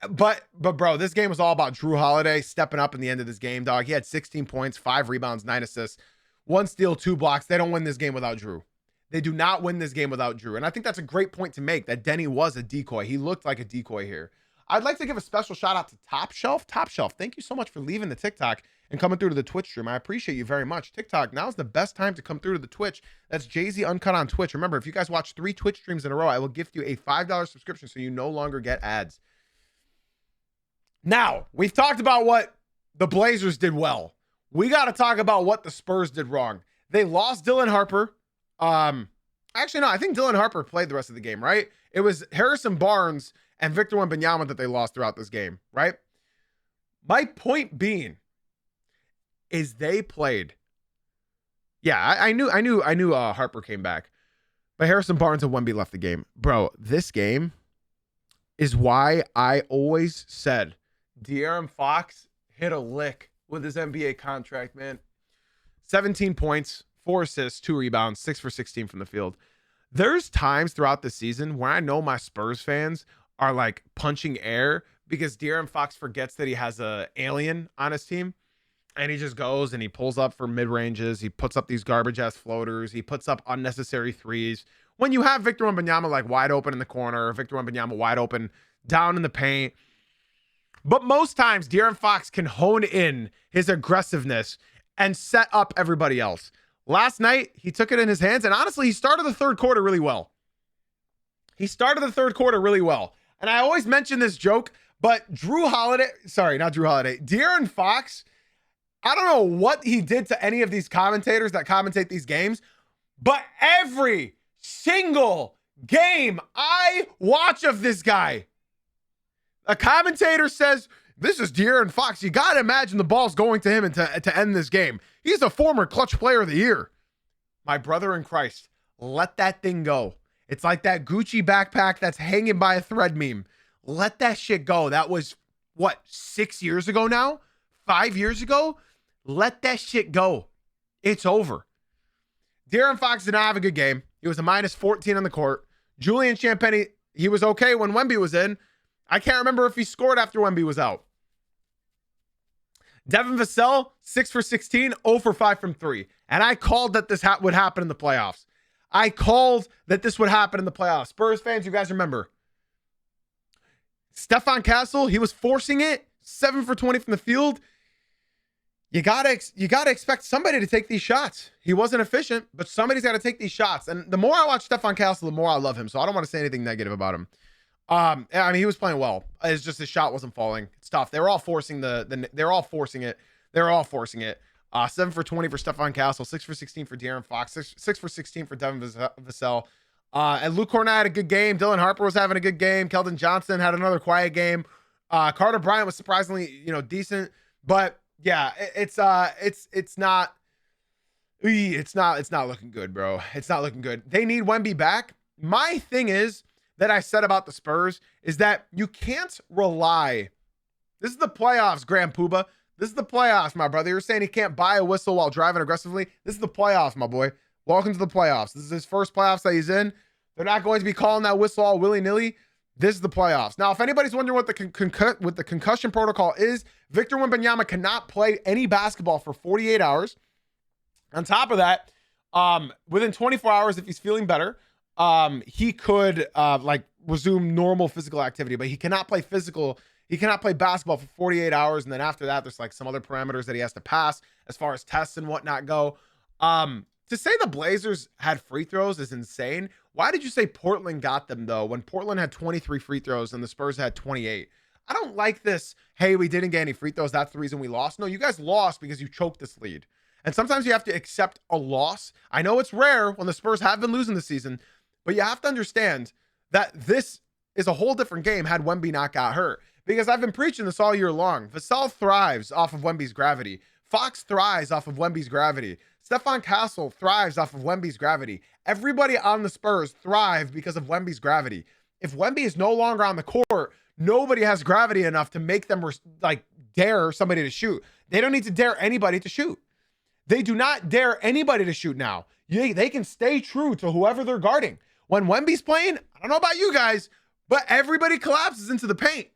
S1: But bro, this game was all about Drew Holiday stepping up in the end of this game, dog. He had 16 points, 5 rebounds, 9 assists, 1 steal, 2 blocks. They don't win this game without Drew. They do not win this game without Drew. And I think that's a great point to make, that Denny was a decoy. He looked like a decoy here. I'd like to give a special shout out to Top Shelf. Top Shelf, thank you so much for leaving the TikTok and coming through to the Twitch stream. I appreciate you very much. TikTok, now is the best time to come through to the Twitch. That's Jay-Z Uncut on Twitch. Remember, if you guys watch 3 Twitch streams in a row, I will gift you a $5 subscription so you no longer get ads. Now, we've talked about what the Blazers did well. We got to talk about what the Spurs did wrong. They lost Dylan Harper. Actually, no, I think Dylan Harper played the rest of the game, right? It was Harrison Barnes and Victor Wembanyama that they lost throughout this game, right? My point being is they played. Yeah, I knew Harper came back, but Harrison Barnes and Wemby left the game. Bro, this game is why I always said De'Aaron Fox hit a lick with his NBA contract, man. 17 points, 4 assists, 2 rebounds, 6 for 16 from the field. There's times throughout the season where I know my Spurs fans are like punching air because De'Aaron Fox forgets that he has a alien on his team, and he just goes and he pulls up for mid-ranges. He puts up these garbage-ass floaters. He puts up unnecessary threes. When you have Victor Wembanyama like wide open in the corner, or Victor Wembanyama wide open down in the paint. But most times, De'Aaron Fox can hone in his aggressiveness and set up everybody else. Last night, he took it in his hands, and honestly, he started the third quarter really well. And I always mention this joke, but De'Aaron Fox, I don't know what he did to any of these commentators that commentate these games, but every single game I watch of this guy, a commentator says, this is De'Aaron Fox. You got to imagine the ball's going to him and to end this game. He's a former clutch player of the year. My brother in Christ, let that thing go. It's like that Gucci backpack that's hanging by a thread meme. Let that shit go. That was, 6 years ago now? 5 years ago? Let that shit go. It's over. De'Aaron Fox did not have a good game. He was a minus 14 on the court. Julian Champagnie, he was okay when Wemby was in. I can't remember if he scored after Wemby was out. Devin Vassell, 6 for 16, 0 for 5 from 3. And I called that this would happen in the playoffs. I called that this would happen in the playoffs. Spurs fans, you guys remember. Stephon Castle, he was forcing it, 7 for 20 from the field. You gotta expect somebody to take these shots. He wasn't efficient, but somebody's got to take these shots. And the more I watch Stephon Castle, the more I love him. So I don't want to say anything negative about him. I mean, he was playing well. It's just his shot wasn't falling. It's tough. They were all forcing they're all forcing it. 7 for 20 for Stephon Castle, 6 for 16 for De'Aaron Fox, 6 for 16 for Devin Vassell. And Luke Kornet had a good game. Dylan Harper was having a good game. Keldon Johnson had another quiet game. Carter Bryant was surprisingly, decent. But yeah, it's not looking good, bro. It's not looking good. They need Wemby back. My thing is that I said about the Spurs is that you can't rely. This is the playoffs, Grand Pooba. This is the playoffs, my brother. You're saying he can't buy a whistle while driving aggressively. This is the playoffs, my boy. Welcome to the playoffs. This is his first playoffs that he's in. They're not going to be calling that whistle all willy-nilly. This is the playoffs. Now, if anybody's wondering what the concussion protocol is, Victor Wembanyama cannot play any basketball for 48 hours. On top of that, within 24 hours, if he's feeling better, he could resume normal physical activity, but he cannot play basketball for 48 hours. And then after that, there's like some other parameters that he has to pass as far as tests and whatnot go. To say the Blazers had free throws is insane. Why did you say Portland got them, though, when Portland had 23 free throws and the Spurs had 28? I don't like this, hey, we didn't get any free throws, that's the reason we lost. No, you guys lost because you choked this lead. And sometimes you have to accept a loss. I know it's rare when the Spurs have been losing this season, but you have to understand that this is a whole different game had Wemby not got hurt. Because I've been preaching this all year long. Vassell thrives off of Wemby's gravity. Fox thrives off of Wemby's gravity. Stephon Castle thrives off of Wemby's gravity. Everybody on the Spurs thrive because of Wemby's gravity. If Wemby is no longer on the court, nobody has gravity enough to make them dare somebody to shoot. They don't need to dare anybody to shoot. They do not dare anybody to shoot now. They can stay true to whoever they're guarding. When Wemby's playing, I don't know about you guys, but everybody collapses into the paint.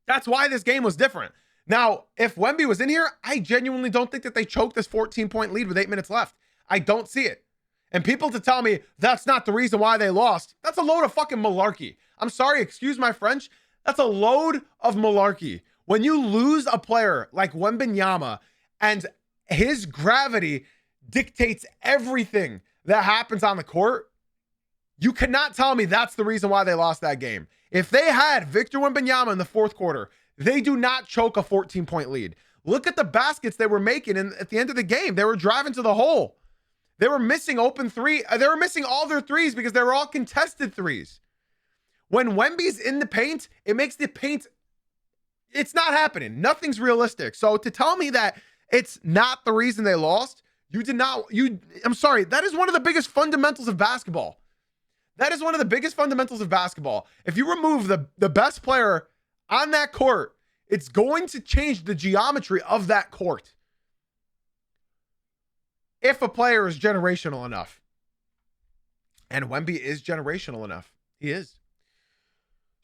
S1: That's why this game was different. Now, if Wemby was in here, I genuinely don't think that they choked this 14-point lead with 8 minutes left. I don't see it. And people to tell me that's not the reason why they lost, that's a load of fucking malarkey. I'm sorry, excuse my French. That's a load of malarkey. When you lose a player like Wembanyama and his gravity dictates everything that happens on the court, you cannot tell me that's the reason why they lost that game. If they had Victor Wembanyama in the fourth quarter, they do not choke a 14-point lead. Look at the baskets they were making at the end of the game. They were driving to the hole. They were missing open three. They were missing all their threes because they were all contested threes. When Wemby's in the paint, it makes the paint, it's not happening. Nothing's realistic. So to tell me that it's not the reason they lost, I'm sorry, that is one of the biggest fundamentals of basketball. That is one of the biggest fundamentals of basketball. If you remove the best player on that court, it's going to change the geometry of that court. If a player is generational enough. And Wemby is generational enough. He is.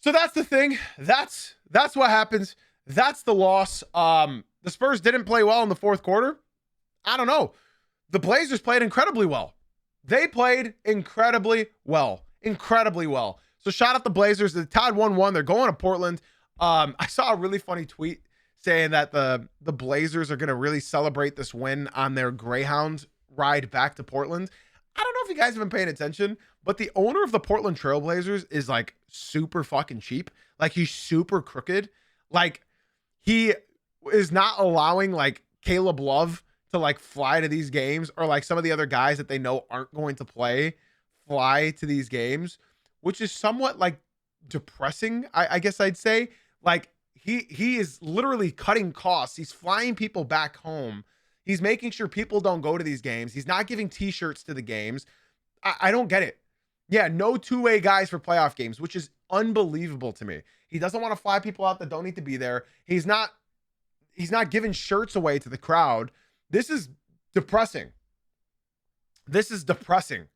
S1: So that's the thing. That's what happens. That's the loss. The Spurs didn't play well in the fourth quarter. I don't know. The Blazers played incredibly well. They played incredibly well. Incredibly well. So shout out the Blazers. They tied 1-1. They're going to Portland. I saw a really funny tweet saying that the Blazers are going to really celebrate this win on their Greyhound ride back to Portland. I don't know if you guys have been paying attention, but the owner of the Portland Trail Blazers is like super fucking cheap. Like he's super crooked. Like he is not allowing like Caleb Love to like fly to these games, or like some of the other guys that they know aren't going to fly to these games, which is somewhat like depressing. I guess I'd say. Like he is literally cutting costs. He's flying people back home. He's making sure people don't go to these games. He's not giving t-shirts to the games. I don't get it. Yeah, no two-way guys for playoff games, which is unbelievable to me. He doesn't want to fly people out that don't need to be there. He's not giving shirts away to the crowd. This is depressing. This is depressing.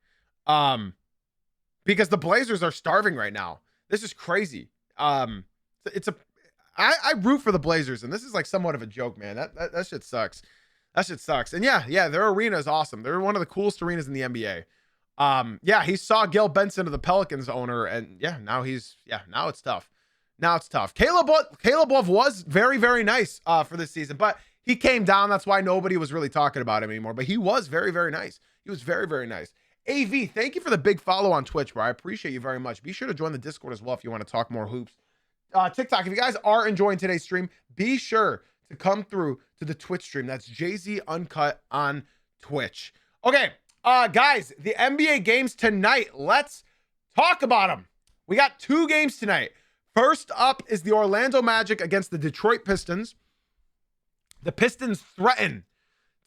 S1: Because the Blazers are starving right now. This is crazy. I root for the Blazers, and this is like somewhat of a joke, man. That shit sucks. That shit sucks. And yeah, their arena is awesome. They're one of the coolest arenas in the NBA. Yeah, he saw Gail Benson of the Pelicans owner, and now it's tough. Now it's tough. Caleb Love was very, very nice for this season, but he came down. That's why nobody was really talking about him anymore. But he was very, very nice. He was very, very nice. AV, thank you for the big follow on Twitch, bro. I appreciate you very much. Be sure to join the Discord as well if you want to talk more hoops. TikTok, if you guys are enjoying today's stream, be sure to come through to the Twitch stream. That's Jay-Z Uncut on Twitch. Okay, guys, the NBA games tonight. Let's talk about them. We got 2 games tonight. First up is the Orlando Magic against the Detroit Pistons. The Pistons threaten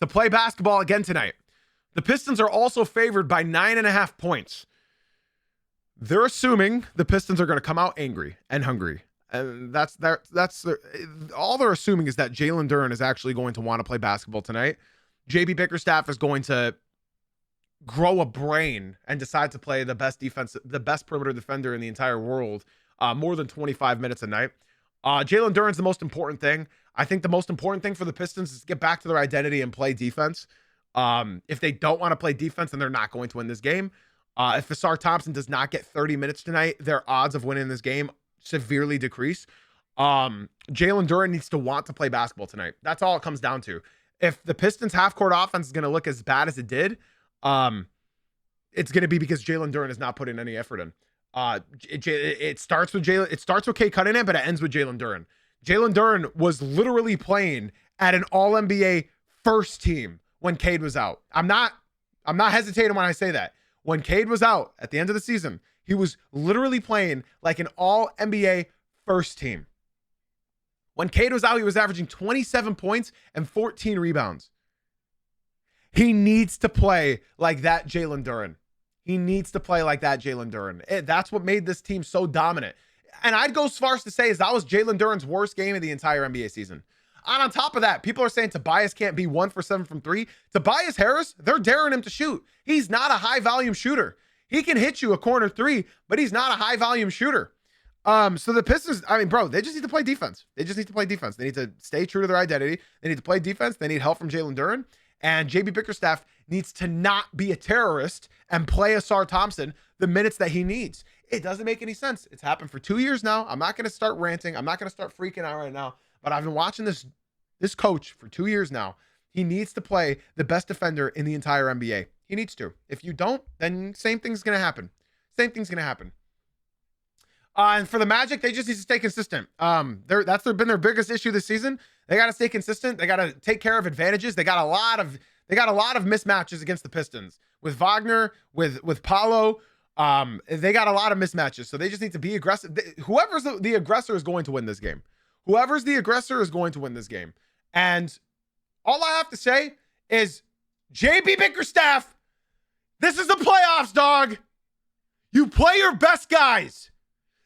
S1: to play basketball again tonight. The Pistons are also favored by 9.5 points. They're assuming the Pistons are going to come out angry and hungry. And all they're assuming is that Jalen Duren is actually going to want to play basketball tonight. JB Bickerstaff is going to grow a brain and decide to play the best perimeter defender in the entire world more than 25 minutes a night. Jalen Duren's the most important thing. I think the most important thing for the Pistons is to get back to their identity and play defense. If they don't want to play defense, then they're not going to win this game. If Ausar Thompson does not get 30 minutes tonight, their odds of winning this game severely decrease. Jalen Duren needs to want to play basketball tonight. That's all it comes down to. If the Pistons half-court offense is going to look as bad as it did, it's going to be because Jalen Duren is not putting any effort in. It starts with Cade Cunningham, but it ends with Jalen Duren. Jalen Duren was literally playing at an All-NBA first team when Cade was out. I'm not hesitating when I say that. When Cade was out at the end of the season, he was literally playing like an All-NBA first team. When Cade was out, he was averaging 27 points and 14 rebounds. He needs to play like that Jalen Duren. He needs to play like that Jalen Duren. That's what made this team so dominant. And I'd go as far as to say that was Jalen Duren's worst game of the entire NBA season. And on top of that, people are saying Tobias can't be 1 for 7 from 3. Tobias Harris, they're daring him to shoot. He's not a high volume shooter. He can hit you a corner 3, but he's not a high volume shooter. So the Pistons, they just need to play defense. They need to stay true to their identity. They need to play defense. They need help from Jalen Duren. And JB Bickerstaff needs to not be a terrorist and play Ausar Thompson the minutes that he needs. It doesn't make any sense. It's happened for 2 years now. I'm not going to start ranting. I'm not going to start freaking out right now. But I've been watching this coach for 2 years now. He needs to play the best defender in the entire NBA. He needs to. If you don't, then same thing's going to happen. And for the Magic, they just need to stay consistent. That's been their biggest issue this season. They got to stay consistent. They got to take care of advantages. They got a lot of mismatches against the Pistons with Wagner, with Paolo. They got a lot of mismatches, so they just need to be aggressive. Whoever's the aggressor is going to win this game. And all I have to say is, JB Bickerstaff, this is the playoffs, dog. You play your best guys.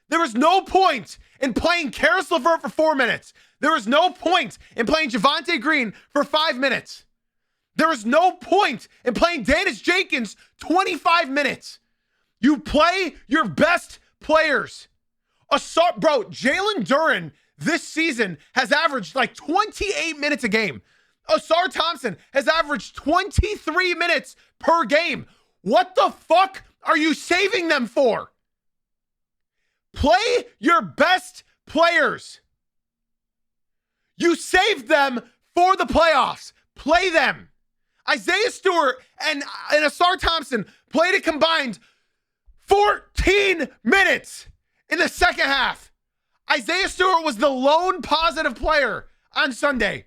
S1: There is no point in playing Karis LeVert for 4 minutes. There is no point in playing Javonte Green for 5 minutes. There is no point in playing Dennis Jenkins 25 minutes. You play your best players. Jalen Duren this season has averaged like 28 minutes a game. Ausar Thompson has averaged 23 minutes per game. What the fuck are you saving them for? Play your best players. You saved them for the playoffs. Play them. Isaiah Stewart and Ausar Thompson played a combined 14 minutes in the second half. Isaiah Stewart was the lone positive player on Sunday.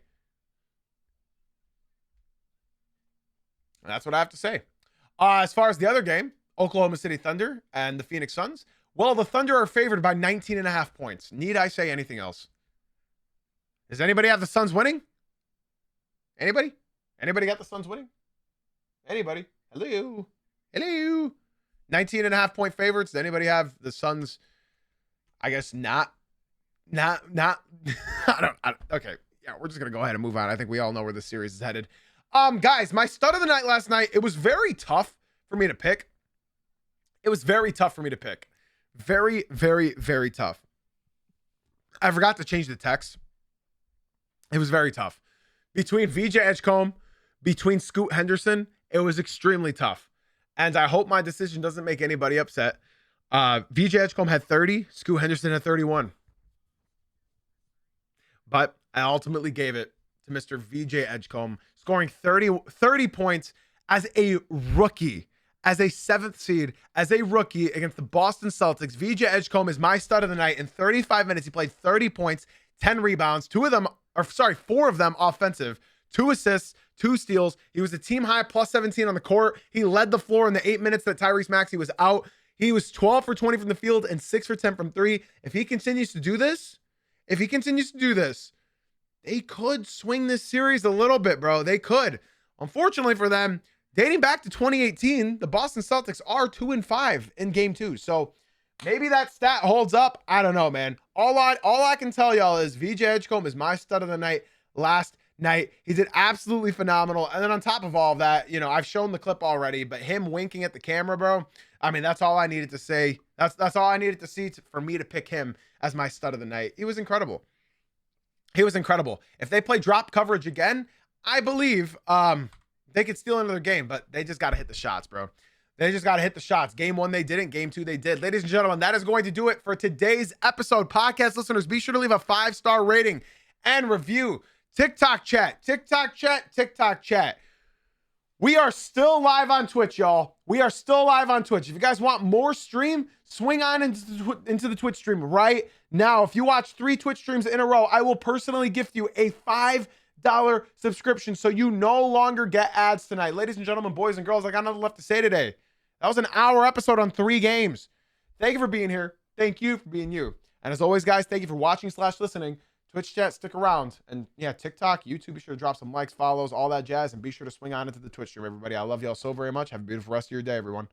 S1: That's what I have to say. As far as the other game, Oklahoma City Thunder and the Phoenix Suns, well, the Thunder are favored by 19.5 points. Need I say anything else? Does anybody have the Suns winning? Anybody? Anybody got the Suns winning? Anybody? Hello? 19.5 point favorites. Does anybody have the Suns? I guess not. I don't. Okay. Yeah, we're just going to go ahead and move on. I think we all know where this series is headed. Guys, my stud of the night last night, it was very tough for me to pick. It was very tough for me to pick. Very, very, very tough. I forgot to change the text. It was very tough. Between VJ Edgecombe, between Scoot Henderson, it was extremely tough. And I hope my decision doesn't make anybody upset. VJ Edgecombe had 30. Scoot Henderson had 31. But I ultimately gave it to Mr. VJ Edgecombe, scoring 30 points as a rookie, as a 7th seed, as a rookie against the Boston Celtics. VJ Edgecombe is my stud of the night. In 35 minutes, he played 30 points, 10 rebounds, 4 of them offensive, 2 assists, 2 steals. He was a team high plus 17 on the court. He led the floor in the 8 minutes that Tyrese Maxey was out. He was 12 for 20 from the field and 6 for 10 from 3. If he continues to do this, they could swing this series a little bit, bro. They could. Unfortunately for them, dating back to 2018, the Boston Celtics are 2-5 in game 2. So maybe that stat holds up. I don't know, man. All I can tell y'all is VJ Edgecombe is my stud of the night last night. He did absolutely phenomenal. And then on top of all of that, you know, I've shown the clip already, but him winking at the camera, bro, I mean, that's all I needed to say. That's all I needed to see for me to pick him as my stud of the night. He was incredible. He was incredible. If they play drop coverage again, I believe they could steal another game, but they just got to hit the shots, bro. They just got to hit the shots. Game 1, they didn't. Game 2, they did. Ladies and gentlemen, that is going to do it for today's episode. Podcast listeners, be sure to leave a 5-star rating and review. TikTok chat. We are still live on Twitch, y'all. We are still live on Twitch. If you guys want more stream, swing on into the Twitch stream right now. If you watch 3 Twitch streams in a row, I will personally gift you a $5 subscription so you no longer get ads tonight. Ladies and gentlemen, boys and girls, I got nothing left to say today. That was an hour episode on 3 games. Thank you for being here. Thank you for being you. And as always, guys, thank you for watching/listening. Twitch chat, stick around. And yeah, TikTok, YouTube, be sure to drop some likes, follows, all that jazz. And be sure to swing on into the Twitch stream, everybody. I love y'all so very much. Have a beautiful rest of your day, everyone.